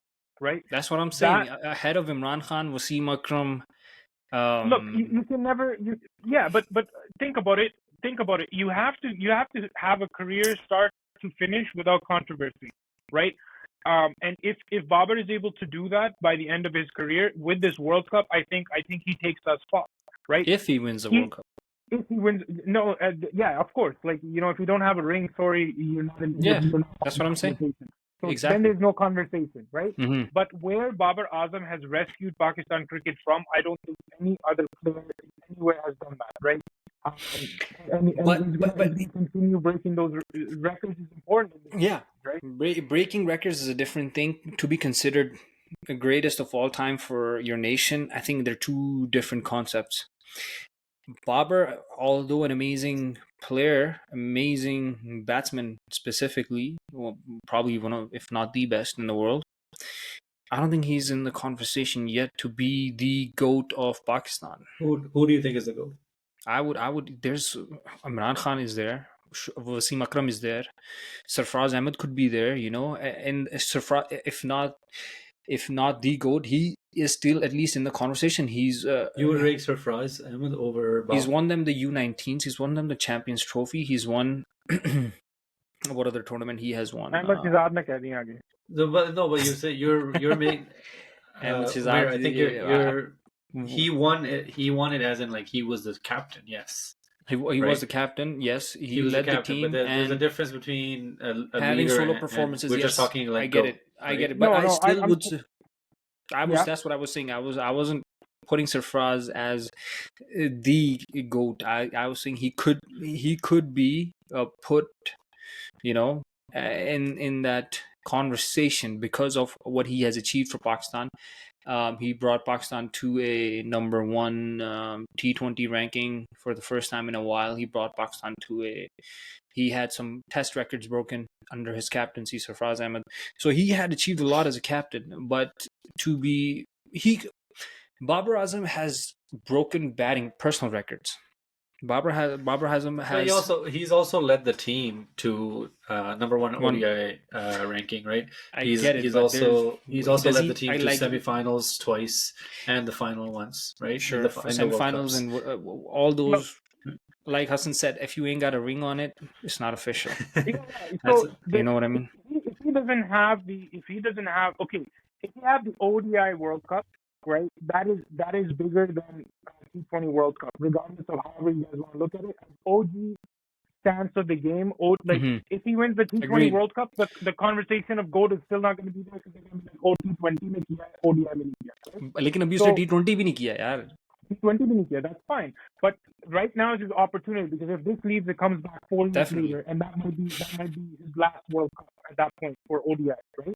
right? That's what I'm saying. That Ahead of Imran Khan, Wasim Akram. look, Um, you can never, yeah, but think about it. Think about it. You have to have a career start to finish without controversy, right? And if Babar is able to do that by the end of his career with this World Cup, I think he takes that spot, right? if he wins the He World Cup. if he wins, no, yeah, of course. Like if you don't have a ring, sorry, Yeah, you're not part that's of what the I'm saying. conversation. So then Exactly. there's no conversation, right? Hmm. But where Babar Azam has rescued Pakistan cricket from, I don't think any other player anywhere has done that, right? And But he's gonna continue breaking those records is important in this yeah, right? breaking records is a different thing. To be considered the greatest of all time for your nation, I think they're two different concepts. Babar, although an amazing player, amazing batsman specifically, well, probably one of, if not the best in the world, I don't think he's in the conversation yet to be the GOAT of Pakistan. who do you think is the goal? There's Imran Khan is there, Wasim Akram is there, Sarfraz Ahmed could be there, and Sarfraz, if not the GOAT, he is still at least in the conversation. You would rank Sarfraz Ahmed over He's Babar. won them the U19s. He's won them the Champions Trophy. He's won what other tournament he has won? Ahmad Shehzad ने कह दिया आगे. No, but you say you're making Ahmed Umair, Shehzad. I think he won it as in like he was the captain. Yes, He right. was the captain. Yes, He he was the led the captain, but team there's a and difference between a having leader solo and performances. we're just Yes, talking I like get go, it. I get right? it. But No, I no, still I'm would. yeah. That's what I was saying. I wasn't putting Sarfraz as the goat. I was saying he could be put, you know, in that conversation because of what he has achieved for Pakistan. He brought Pakistan to a number one T20 ranking for the first time in a while. He brought Pakistan to he had some test records broken under his captaincy, Sarfraz Ahmed. So he had achieved a lot as a captain, but to be he Babar Azam has broken batting personal records. Babar Azam But has he's also led the team to number one one. ODI ranking, right? I He's get it, he's but there's also he's also does led the he? team I to like semifinals twice and the final once, right? In sure for the World semifinals Cups. and all No, those. Like Hassan said, if you ain't got a ring on it, it's not official. yeah. That's So You know what I mean? if he doesn't have okay, if you have the ODI World Cup, right? That is bigger than T20 World Cup, regardless of however you guys want to look at it. OG stance of the game. Like Hmm. if he wins the T20 Agreed. World Cup, the conversation of GOAT is still not going to be there because they're going to be like, oh, T20 में किया है, ODI में नहीं किया, right? लेकिन अभी उसने So T20 भी नहीं किया यार. T20 भी नहीं किया, that's fine. But right now is his opportunity because if this leaves, it comes back 4 years Definitely. later, and that might be his last World Cup at that point for ODI, right?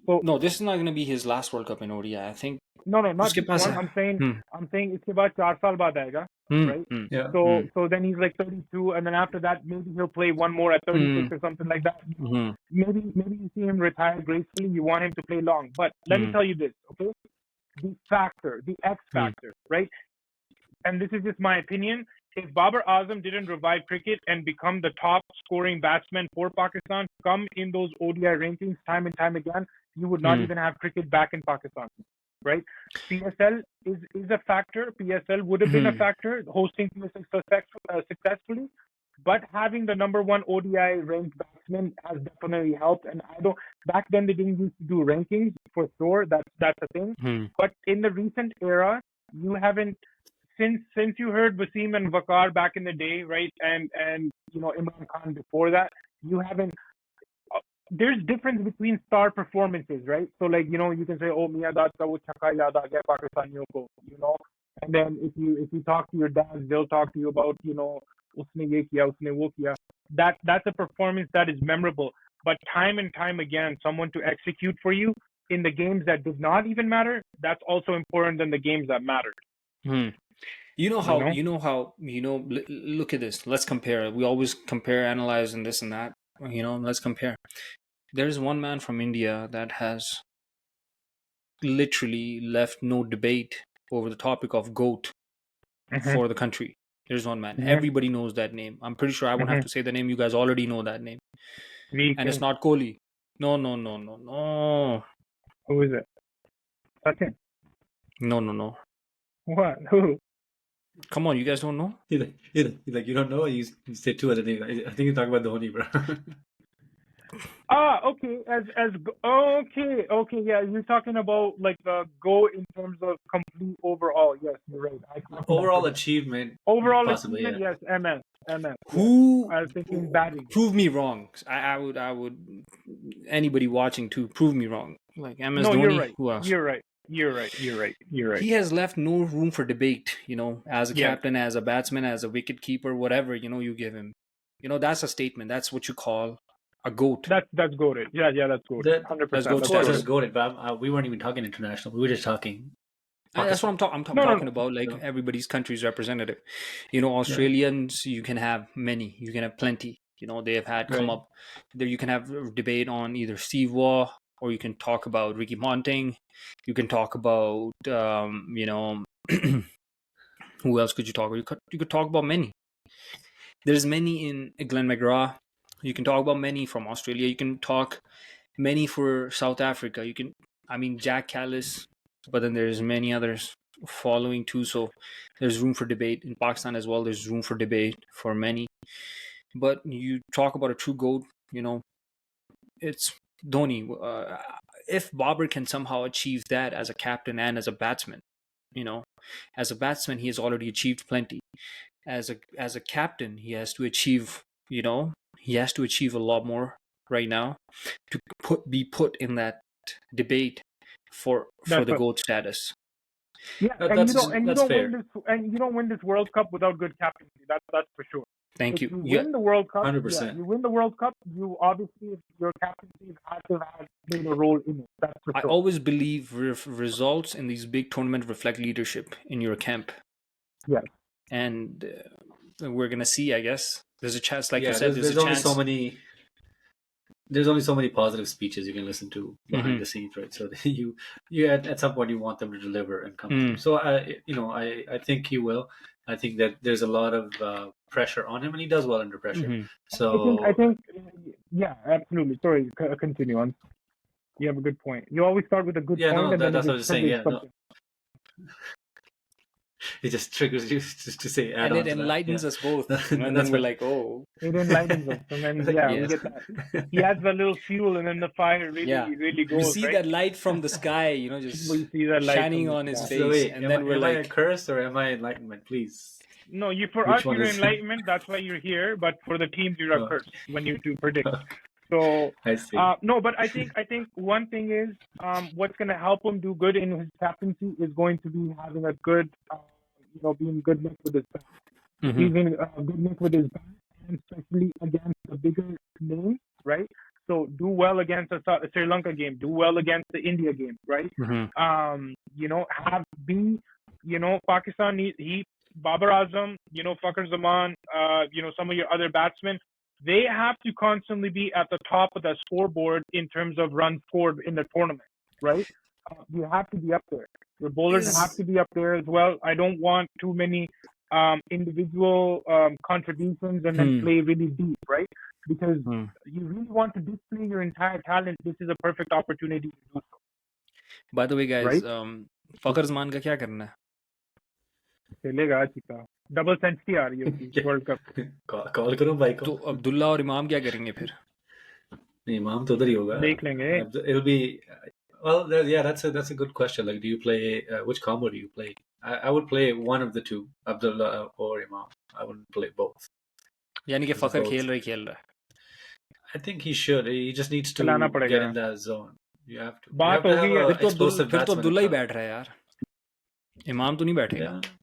So No, this is not going to be his last World Cup in ODI. I think no, not उसके this pass one. है. I'm saying इसके बाद 4 साल बाद आएगा, right? yeah. So then he's like 32, and then after that maybe he'll play one more at 36 or something like that. Maybe you see him retire gracefully. You want him to play long, but let me tell you this, okay? The X factor, right? And this is just my opinion. If Babar Azam didn't revive cricket and become the top scoring batsman for Pakistan, come in those ODI rankings time and time again, you would not even have cricket back in Pakistan, right? PSL is a factor. PSL would have been a factor, hosting PSL successfully. But having the number one ODI ranked batsman has definitely helped. And I don't. Back then they didn't used to do rankings for sure. That's a thing. Hmm. But in the recent era, you haven't since you heard Wasim and Waqar back in the day, right? And Imran Khan before that, you haven't. There's difference between star performances, right? So like you can say, oh Miyadad ka wo chhaka yaad aa gaya Pakistaniyon ko, and then if you talk to your dads, they'll talk to you about usne ye kiya, usne wo kiya. That's a performance that is memorable. But time and time again, someone to execute for you in the games that did not even matter, that's also important than the games that mattered. Hmm. Look at this. Let's compare. We always compare, analyze, and this and that. Let's compare. There's one man from India that has literally left no debate over the topic of GOAT Mm-hmm. for the country. There's one man. Mm-hmm. Everybody knows that name. I'm pretty sure I won't have to say the name. You guys already know that name. And it's not Kohli. No. Who is it? Sachin. No. What? Who? Come on, you guys don't know? He's like, you don't know? You say two other things. I think you're talking about Dhoni, bro. Okay. Okay. Yeah, you're talking about like the go in terms of complete overall. Yes, you're right. Overall achievement. Overall possibly, achievement. yeah. Yes, MS. Who? Yes. I was thinking batting. Prove me wrong. I would. Anybody watching to prove me wrong. Like MS No, Dhoni. you're right. Who else? You're right. He has left no room for debate. As a Yeah. captain, as a batsman, as a wicket keeper, whatever you give him. That's a statement. That's what you call a GOAT. That's goated. Yeah, that's goated. 100%. That's goated. Of course, that's goated. But we weren't even talking international. We were just talking. That's what I'm talking about. Like everybody's country's representative. Australians, you can have many. You can have plenty. They have had come up. There you can have a debate on either Steve Waugh, or you can talk about Ricky Ponting. You can talk about who else could you talk about? You could talk about many. There's many in Glenn McGrath. You can talk about many from Australia. You can talk many for South Africa. Jack Callis, but then there's many others following too. So there's room for debate in Pakistan as well. There's room for debate for many. But you talk about a true GOAT, it's Dhoni. If Babur can somehow achieve that as a captain and as a batsman, as a batsman he has already achieved plenty. As a captain, he has to achieve, a lot more right now to be put in that debate for the GOAT status. Yeah, and you don't win this World Cup without good captaincy. That's for sure. Thank if you. You win the World Cup. 100%. Yeah, you win the World Cup. You obviously, your captaincy has played a role in it. That's for sure. I always believe results in these big tournaments reflect leadership in your camp. Yes. And we're gonna see. I guess there's a chance, like you said. There's only so many. There's only so many positive speeches you can listen to behind the scenes, right? So you at some point you want them to deliver and come through. So I think he will. I think that there's a lot of pressure on him, and he does well under pressure. So I think yeah, absolutely. Sorry, continue on. You have a good point. You always start with a good point, and then that's what I was saying. Yeah, it just triggers you to say add and on it enlightens us both, and then we're like, oh, it enlightens us, and then we get that. He adds a little fuel, and then the fire really goes. You see that light from the sky, just we see that light shining on his face, so wait, and then we're like, am I a curse or am I enlightenment? Please. No, for us you're enlightenment. That's why you're here. But for the teams, you're a curse when you do predict. So I see. No, but I think one thing is what's going to help him do good in his captaincy is going to be having a good, being good mix with his back. He's in good mix with his back, and especially against the bigger names, right? So do well against the Sri Lanka game, do well against the India game, right? Pakistan Babar Azam, Fakhar Zaman, some of your other batsmen. They have to constantly be at the top of the scoreboard in terms of runs scored in the tournament, right? You have to be up there. Your bowlers have to be up there as well. I don't want too many individual contributions and then play really deep, right? Because you really want to display your entire talent. This is a perfect opportunity to do so. By the way, guys, Fakhar Zaman ka kya karna hai? चलेगा चिका double century आ रही है उसकी world cup call करो भाई को. तो अब्दुल्ला और इमाम क्या करेंगे फिर? इमाम तो उधर ही होगा. देख लेंगे It'll be well. Yeah, that's a good question. Like, do you play which combo do you play? I would play one of the two, Abdullah or Imam. I wouldn't play both. यानी कि Because Fakhar both. खेल रहा है. I think he should. He just needs to खिलाना get पड़ेगा in that zone. You have to. You बात have to होगी have a फिर explosive तो batsman अब्दुल्ला ही up top. बैठ रहा है यार. इमाम तो नहीं बैठेगा. Yeah.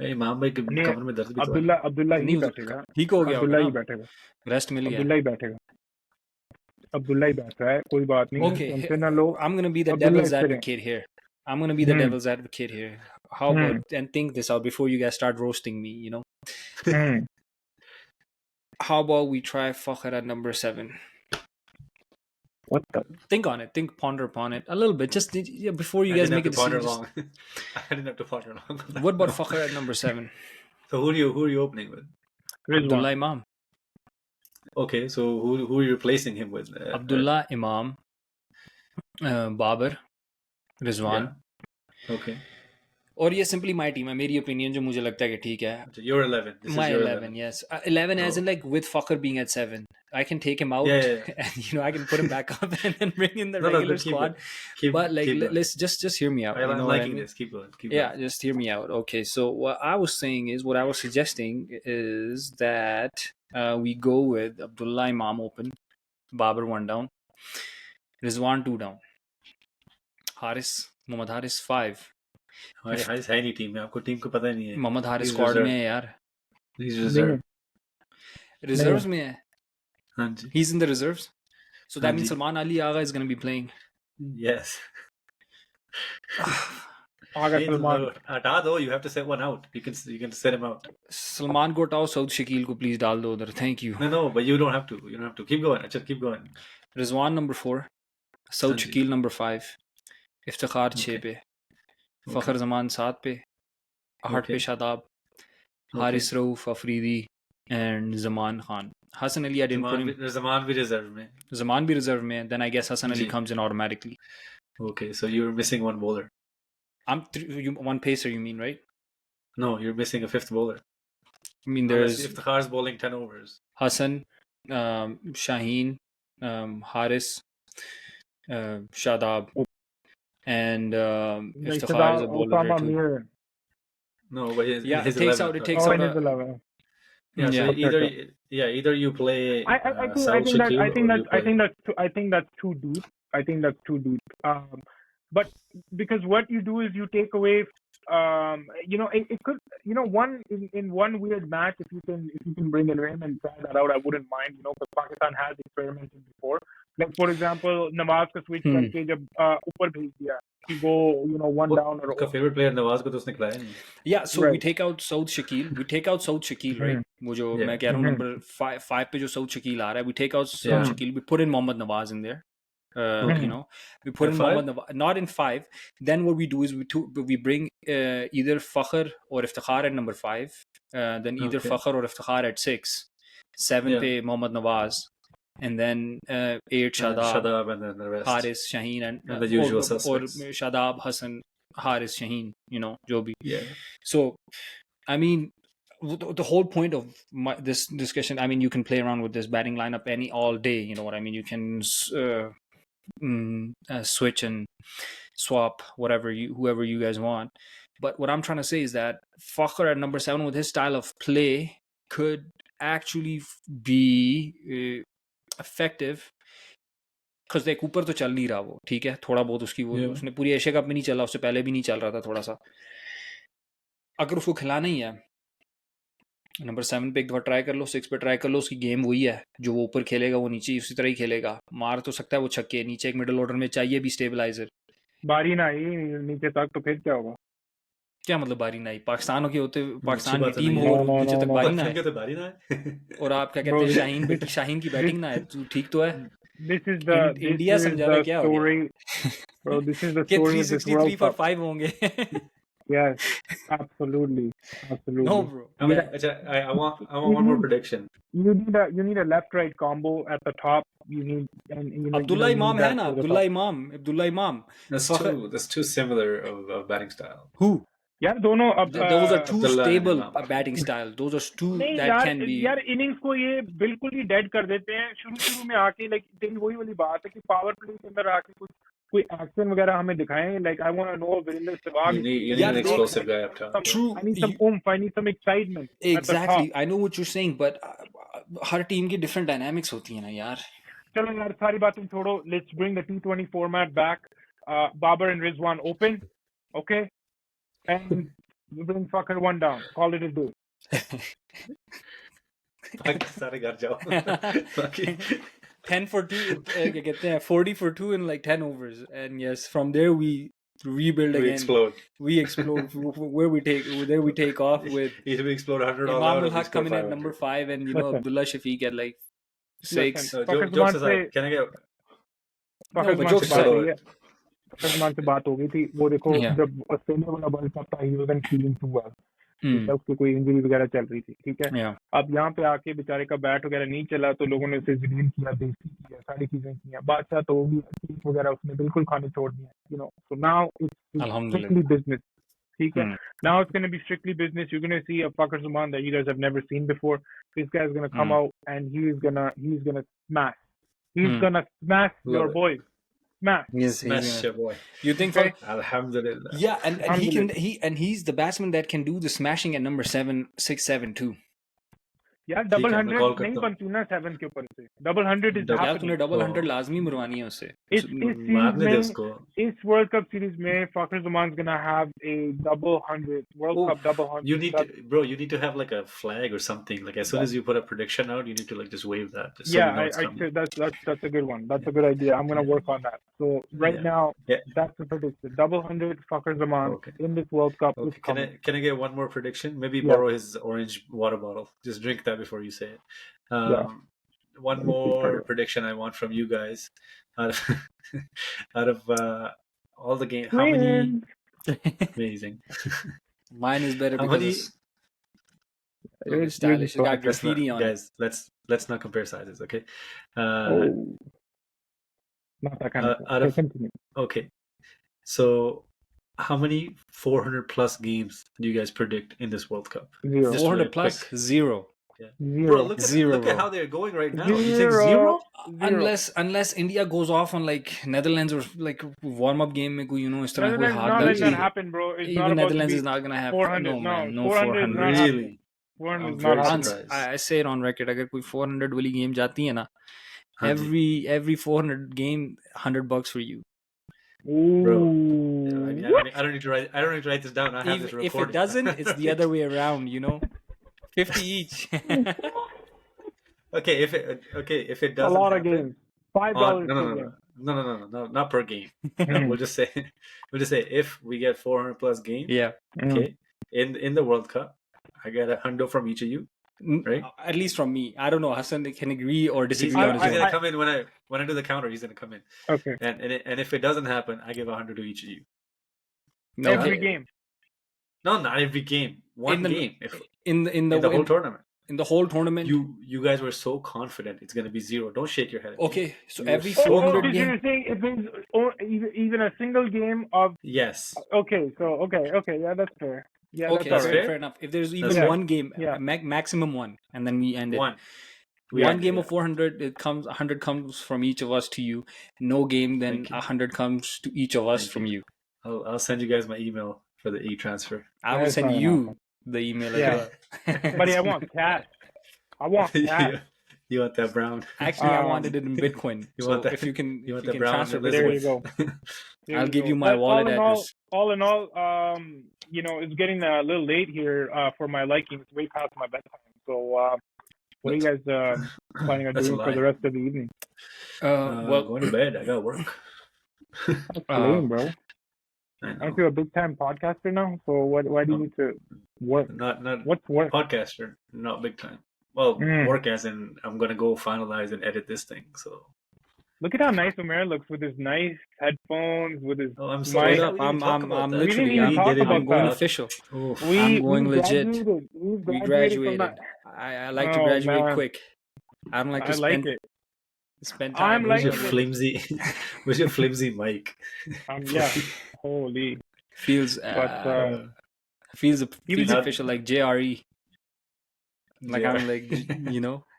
Hey, इमाम भाई के नहीं कमर में दर्द भी तो है. अब्दुल्ला ही नहीं बैठेगा ठीक हो गया होगा अब्दुल्ला ही ना, बैठेगा रेस्ट मिल गया. अब्दुल्ला ही बैठेगा अब्दुल्ला ही बैठ रहा है कोई बात नहीं Okay, टेंशन ना लो I'm gonna be the Abdullah devil's करें advocate here. I'm gonna be the devil's advocate here. How about, and think this out before you guys start roasting me, you know. How about we try Fakhr at number 7? what the Think on it. Ponder upon it a little bit. Just before you guys make a decision. I didn't have to ponder long. What about Fakhr at number 7? So who are you opening with? Abdullah Imam. Okay, so who are you replacing him with? Abdullah Imam, Babar, Rizwan. Yeah. Okay. और ये simply my team है, मेरी opinion जो मुझे लगता है कि ठीक है. So you're 11. This My is your 11, yes. 11 as in like with Fakhr being at 7. I can take him out and I can put him back up and then bring in the regular squad. But like let's just hear me out. I'm liking this. Keep going. Yeah, just hear me out. Okay, so what I was suggesting is that we go with Abdullah Imam open, Babar 1 down, Rizwan 2 down, Mohammad Haris 5. Haris है नहीं team में, आपको team को पता नहीं है. Mohammad Haris squad में है यार. Reserves में है. हाँ जी. He's in the reserves. So that means Salman Ali Agha is going to be playing. Yes. Agha Salman. हटा दो. You have to set one out. You can set him out. Salman को हटाओ, सऊद शकील को please डाल दो उधर. Thank you. No, but you don't have to. You don't have to. Keep going. Achha, keep going. Rizwan number 4, Saud Shakeel number 5, Iftikhar 6 पे, फखर जमान 7 पे, 8 पे Shadab, Haris Rauf Afridi and Zaman Khan. Hassan Ali, I didn't put him. Zaman भी reserve में. Zaman भी reserve में. Then I guess Hassan Ali comes in automatically. Okay, so you're missing one bowler. One pacer, you mean, right? No, you're missing a 5th bowler. I mean, there's Iftikhar's bowling 10 overs. Hassan, Shaheen, Haris, Shadab, and Iftikhar is a bowler too. No, but it takes 11. out. It takes out. 11. Yeah, so either you play. I think that's too deep. I think that's too deep. But because what you do is you take away, it could, one in one weird match, if you can bring in him and try that out, I wouldn't mind, because Pakistan has experimented before. Like for example, Nawaz का switch करके जब ऊपर भेज दिया, he go, 1 down or. उसका favorite player Nawaz को तो उसने खिलाया नहीं. Yeah, so we take out Saud Shakil. Right? वो जो मैं कह रहा हूँ number 5 पे जो Saud Shakil आ रहा है, we take out Saud Shakil, we put in Mohammad Nawaz in there. We put in Mohammad Nawaz, not in 5. Then what we do is we bring either Fakhr or Iftikhar at number 5, then either Fakhr or Iftikhar at 6, 7 पे Mohammad Nawaz, and then 8 Shadab, and then the rest. Haris, Shaheen, and the usual suspects. Or Shadab, Hassan, Haris, Shaheen, जो भी. Yeah. So, I mean, the whole point of this discussion, I mean, you can play around with this batting lineup all day. You know what I mean? You can switch and swap whoever you guys want. But what I'm trying to say is that Fakhr at number 7 with his style of play could actually be effective, because देख ऊपर तो चल नहीं रहा वो, ठीक है, थोड़ा बहुत उसकी वो उसने पूरी एशिया कप में नहीं चला, उससे पहले भी नहीं चल रहा था थोड़ा सा. अगर उसको खिलाना ही है, नंबर 7 पे एक दफा ट्राई कर लो, 6 पे ट्राई कर लो. उसकी गेम वही है, जो वो ऊपर खेलेगा वो नीचे उसी तरह ही खेलेगा. मार तो सकता है वो छक्के, नीचे एक मिडिल ऑर्डर में चाहिए भी स्टेबलाइजर. बारी ना आई नीचे तक तो फिर क्या होगा? क्या मतलब बारी ना आई? पाकिस्तान की होते, पाकिस्तान की टीम हो नीचे तक बारी ना है. और आप क्या कहते हैं, शाहीन की बैटिंग ना है, ठीक तो है. इंडिया समझा क्या हो गया? Bro, this is the story of this World 363 for 5 होंगे. Yes, absolutely. No, bro. I want one more prediction. You need a left-right combo at the top. You need Abdullah Imam है ना? Abdullah Imam. That's too similar of batting style. Who? यार दोनों अब those are two Abdullah and stable Imam. batting style. Those are two नहीं that can be. यार innings को ये बिल्कुल ही डेड कर देते हैं शुरू में आके लाइक दिन वही वाली बात है कि पावर प्ले के अंदर आके कुछ कोई एक्शन वगैरह हमें दिखाएं like I want to know Virender Sehwag You need Yeah, an they- explosive guy up top. True. I need some oomph, I need some excitement at the top. Exactly. I know what you're saying, but her team की different dynamics होती है ना यार. चलो यार सारी बातें छोड़ो let's bring the T20 format back. Babar and Rizwan open, okay, and we bring fucker one down, call it a day. सारे घर जाओ. Fucking 10 for 2, क्या कहते हैं 40 for 2 in like 10 overs, and yes, from there we rebuild we again. explode. We explode where we take off with Either we explode 100 all Imam out, or ul we Haq score coming in at 500. number 5, and you know Listen. Abdullah Shafiq at like 6. Listen. Jokes Zuman aside, से- can I get Fakhar but जुमान jokes से बात aside- हुई है फखर जुमान से बात हो गई थी वो देखो Yeah. जब ऑस्ट्रेलिया वाला वर्ल्ड कप था he wasn't feeling too well Hmm. उसकी कोई इंजरी वगैरह चल रही थी ठीक है Yeah. अब यहाँ पे आके बेचारे का बैट वगैरह नहीं चला तो लोगों ने उसे जलील किया बेइज्जती किया सारी चीजें की बादशाह तो होगी केक वगैरह उसने बिल्कुल खाने छोड़ दिए you know so now it's Alhamdulillah. Strictly business ठीक है Hmm. now it's going to be strictly business you're going to see a Fakhr Zaman that you guys have never seen before this guy is going to come out and he's going to smash Hmm. going to smash your Love it. boys smash Yes, he's smash gonna- your boy? You think Okay. Alhamdulillah. Yeah, and he can Alhamdulillah. he's the batsman that can do the smashing at number 7, 6, 7 too. यार ठीक double है, मैं 100 call नहीं करता हूँ। बनती ना 7 के ऊपर से डबल 100 इज Double- यार तूने डबल Oh. 100 लाजमी मरवानी है उससे. इस सीरीज मारने दे में उसको. इस वर्ल्ड कप सीरीज में Fakhr Zaman's gonna have a double 100 World Oh, Cup double 100 You need to, bro. You need to have like a flag or something. Like as soon as you put a prediction out, you need to like just wave that. Just so yeah we know it's I coming. say that's a good one that's a good idea I'm gonna Yeah. work on that so right Yeah. now Yeah. that's the prediction double 100 Fakhr Zaman Okay. in this World Cup is Okay. Can coming. I get one more prediction? Maybe Yeah. borrow his orange water bottle. Just drink that before you say it. Yeah. One Let me see more further. prediction I want from you guys. Out of, out of all the games, how many? Win. Amazing. Mine is better How because many? it's You're stylish. just It's got talking. Let's not, graffiti on it. guys. Let's not compare sizes, okay? Oh. Not that kind of out thing. of- Continue. Okay. So, how many 400 plus games do you guys predict in this World Cup? Zero. Just 400 really plus quick. 0. Zero. Bro, look at Zero, look at bro. how they're going right now. You think Zero. zero? Zero. Unless India goes off on like Netherlands or like warm up game में कोई you know इस तरह कोई Netherlands हाथ not डाल letting that के- happen, bro. It's not Even about Netherlands to is be not gonna have 400. no man, no 400 is 400. not Really? happening. 400 I'm is very not happening. surprised. I say it on record. अगर कोई 400 वाली game जाती है ना, हाँ जी. every 400 game $100 for you. Bro, Ooh. I don't need to write. I don't need to write this down. I have this If recording. it doesn't, it's the other way around. You know, 50 each. Okay, if it A doesn't lot of happen, games. $5 no, per no, game. no, not per game. Mm. We'll just say if we get 400 plus games, Yeah. okay, in the World Cup, I get $100 from each of you. Right. At least from me. I don't know. Hassan can agree or He's, disagree on his he's own. gonna come in when I do the counter. He's gonna come in, Okay. and if it doesn't happen, I give $100 to each of you. No, Every Okay. game. No, not every game. One In the- game. If in the in the whole tournament, in the whole tournament. you guys were so confident it's gonna be zero. Don't shake your head. at me. Okay, so You were every so 400 confident. game. You're saying if it's even a single game of Yes. okay, so okay, yeah, that's fair. Yeah, Okay, that's all fair. right. fair enough. If there's even That's fair. one game, Yeah. maximum one, and then we end it. One. One game of 400, it comes 100 comes from each of us to you. No game, then Thank you. 100 comes to each of us Thank from you. I'll send you guys my email for the e-transfer. I will That's send fine, you the email as Yeah. well. Buddy, I want cash. I want cash. You want that brown? Actually, I Um, wanted it in Bitcoin. You so want that- if you can, you want if the you can brown transfer There you Bitcoin, go. There I'll you give go. you my But wallet all address. in all, you know, it's getting a little late here for my liking. It's way past my bedtime. So, what are you guys planning on That's a doing for lie. the rest of the evening? Well, Going to bed. I got work. That's Uh, lame, bro. I know. Aren't you a big time podcaster now? So why do you No. need to work? Not What's work? podcaster. Not big time. Well, Mm. work as in I'm gonna go finalize and edit this thing. So Look at how nice Umair looks with his nice headphones, with his I'm mic. straight up, we didn't talk I'm about that. We literally, didn't even talk didn't about I'm going that. official. Oof. I'm going we legit. graduated. We from graduated. that. I like to Oh, graduate man. quick. I don't like to I like spend it. spend I'm time. Where's your like it. flimsy? Where's your flimsy mic? Yeah. Holy. Feels But feels was official, like JRE. Like JR. I'm like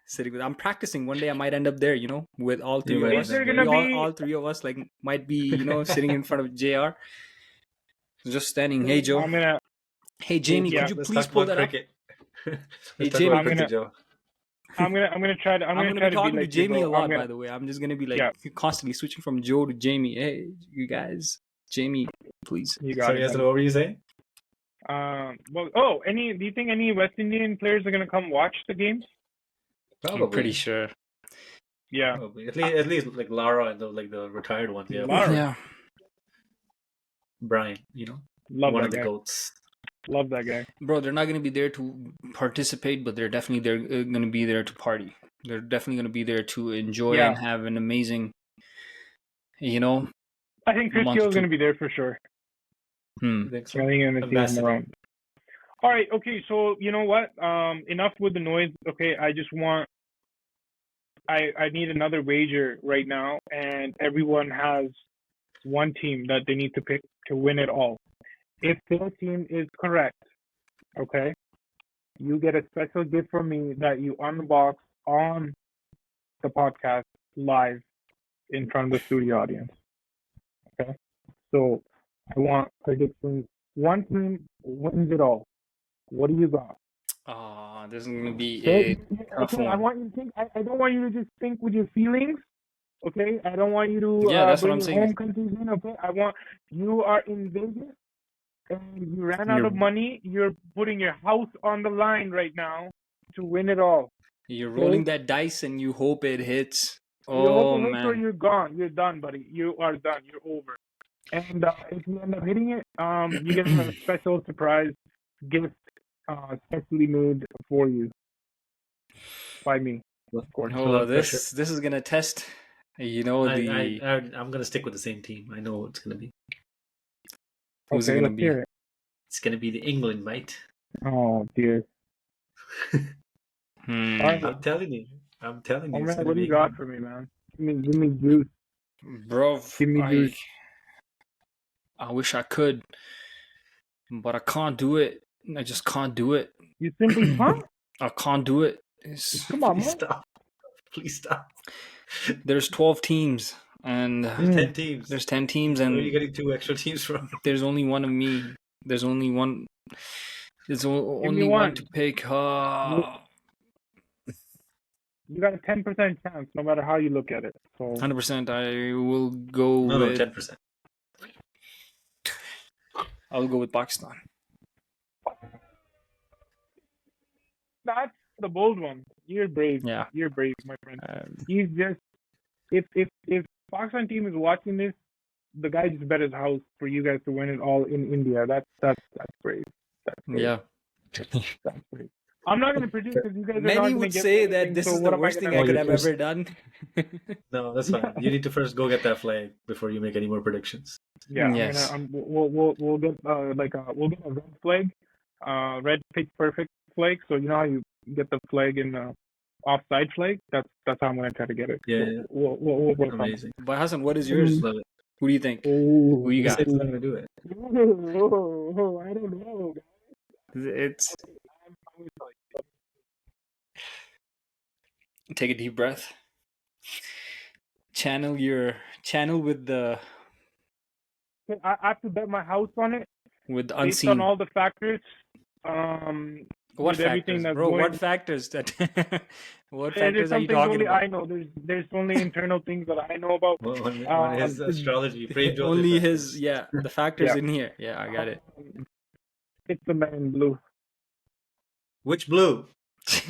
sitting with. I'm practicing. One day I might end up there. With all You three might of end Is us. up there there. gonna We be? all three of us like might be sitting in front of JR, just standing. Hey Joe. I'm gonna. Hey Jamie, Yeah. could you Let's please talk pull about that up? cricket. Hey Let's talk Jamie, about I'm cricket, gonna. Joe. I'm gonna try to. I'm I'm gonna gonna try be to be talking to like you, Jamie bro. a lot, by the way. I'm just gonna be like Yeah. constantly switching from Joe to Jamie. Hey, you guys, Jamie, please. You got Sorry, it. Hazel, buddy. what were you saying? Well. Oh, do you think any West Indian players are gonna come watch the games? I'm pretty Probably. sure. Yeah. Probably. At least like Lara and the retired ones. Yeah. Lara. Yeah, Brian, Love one that of the guy. goats. Love that guy. bro, they're not gonna be there to participate, but they're gonna be there to party. They're definitely gonna be there to enjoy Yeah. and have an amazing, I think Chris month Gill or is two. gonna be there for sure. You think I so? think I'm gonna see him Ambassador. around. All right. Okay. So you know what? Enough with the noise. Okay. I just want. I need another wager right now, and everyone has one team that they need to pick to win it all. If their team is correct, okay, you get a special gift from me that you unbox on the podcast live in front of the studio audience. Okay, so I want predictions. One team wins it all. What do you got? This is gonna be Okay, a tough okay. I one. want you to think. I don't want you to just think with your feelings. Okay, I don't want you to Yeah, that's what bring I'm your saying. home countries in. Okay, you are in Vegas and you ran out You're of money. You're putting your house on the line right now to win it all. you're rolling that dice and you hope it hits. You hope Oh it hits or man. you're gone. You're done, buddy. You are done. You're over. And if you end up hitting it, you get a special surprise gift, specially made for you by me, of course. A Oh, lot of pressure. this is gonna test. The I'm gonna stick with the same team. I know what it's gonna be. who's it Okay, gonna let's be? hear it. It's gonna be the England, mate. Oh dear. All right. I'm telling you. I'm telling you. Oh It's man, gonna what do be you got England. for me, man? Give me juice. Bro, Give me juice. I wish I could, but I can't do it. I just can't do it. You simply can't. I can't do it. Come on, Please man. stop. Please stop. There's 12 teams, and There's 10 teams. there's 10 teams, Where are you and getting 2 extra teams from? there's only one of me. There's only one. There's only one. one to pick. You got a 10% chance, no matter how you look at it. So 100%. I will go No, with. 10%. I'll go with Pakistan. that's the bold one. You're brave. Yeah. You're brave, my friend. He's just if Pakistan team is watching this, the guy just bet his house for you guys to win it all in India. That's brave. That's brave. Yeah. That's brave. I'm not gonna predict because you guys are not Many gonna would get say anything, that this so is what the am worst gonna thing I Oh, could you have first- ever done. No, that's fine. You need to first go get that flag before you make any more predictions. Yeah, Yes. we'll get we'll get a red flag, red pitch perfect flag. So you know how you get the flag in offside flag. That's how I'm gonna try to get it. Yeah, So yeah. we'll work on it. Amazing. But Hassan, what is yours? Love it. Who do you think? Oh, Who you He got? said he's not gonna do it. oh, I don't know. It's take a deep breath. Channel with the I have to bet my house on it based on unseen. all the factors. What with everything factors, that's bro? going. What factors that? What There's factors are you something talking only about? I know. There's only internal things that I know about. On his astrology, Prem Jyotish Only factors. his the factors Yeah. in here. Yeah, I got it. It's the man in blue. Which blue?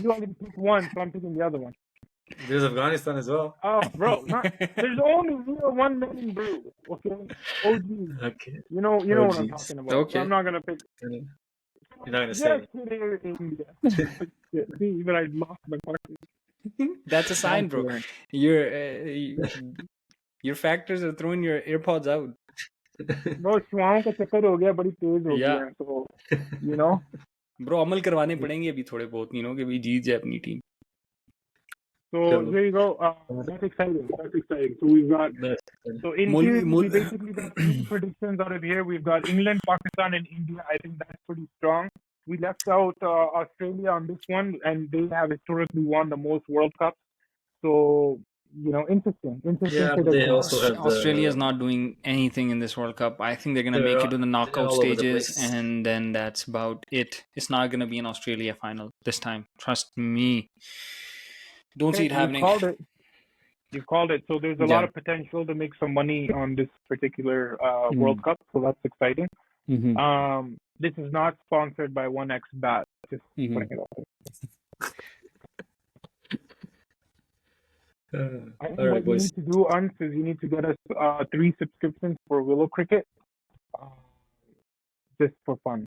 You already picked one, so I'm picking the other one. There's Afghanistan as well. Oh, bro, there's only real one man in blue. Okay, OG. Okay. You know what I'm OGs. talking about. Okay. So I'm not gonna pick. You're not gonna say it. Yesterday, India. Yeah, see, even I lost my question. That's a sign, bro. Your factors are throwing your AirPods out. Bro, शुआओं का चक्कर हो गया, बड़ी तेज हो गया है, so you know. Bro, अमल करवाने पड़ेंगे अभी थोड़े बहुत, कि भी जीत जाए अपनी team. So So there you go. That's exciting. That's exciting. So we've got that's so in Mol- theory we mol- basically got three predictions out of here. We've got England, Pakistan, and India. I think that's pretty strong. We left out Australia on this one, and they have historically won the most World Cups. So interesting yeah, but they predictions. also have Australia is the not doing anything in this World Cup. I think they're gonna make it to the they're knockout all over the stages, place. and then that's about it. It's not gonna be an Australia final this time. Trust me. Don't see Okay, it you've happening. called it. You've called it. So there's a lot Yeah. of potential to make some money on this particular World Mm. Cup. So that's exciting. Mm-hmm. This is not sponsored by 1x Bet. Just Mm-hmm. putting it out there. I think All right, what you boys. need to do, Ans, is you need to get us 3 subscriptions for Willow Cricket, uh, just for fun.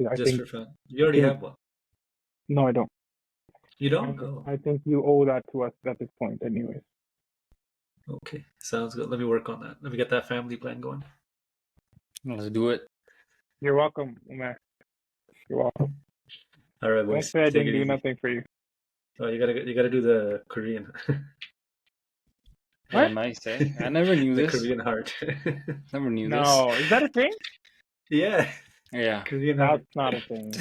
I Just think, for fun. You already think have one. no, I don't. You don't? Oh, I think you owe that to us at this point, anyways. okay. Sounds good. Let me work on that. Let me get that family plan going. Let's do it. You're welcome, Umar. You're welcome. All right, Don't boys. say I Take didn't it do easy. nothing for you. Oh, you gotta do the Korean, Yeah, What? nice, eh? I never knew the this. Korean heart. Never knew this. No, is that a thing? Yeah, Yeah. Korean That's heart, not a thing.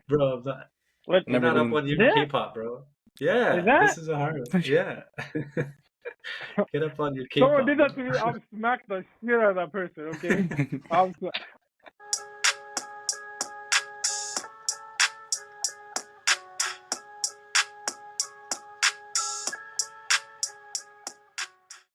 bro. I'm not, What you're Never not up doing. on is your that? K-pop, bro. Is Yeah, that? this is a heart. Yeah, get up on your Someone K-pop, did that bro. to me. I'll smack the shit out of that person. Okay. I'll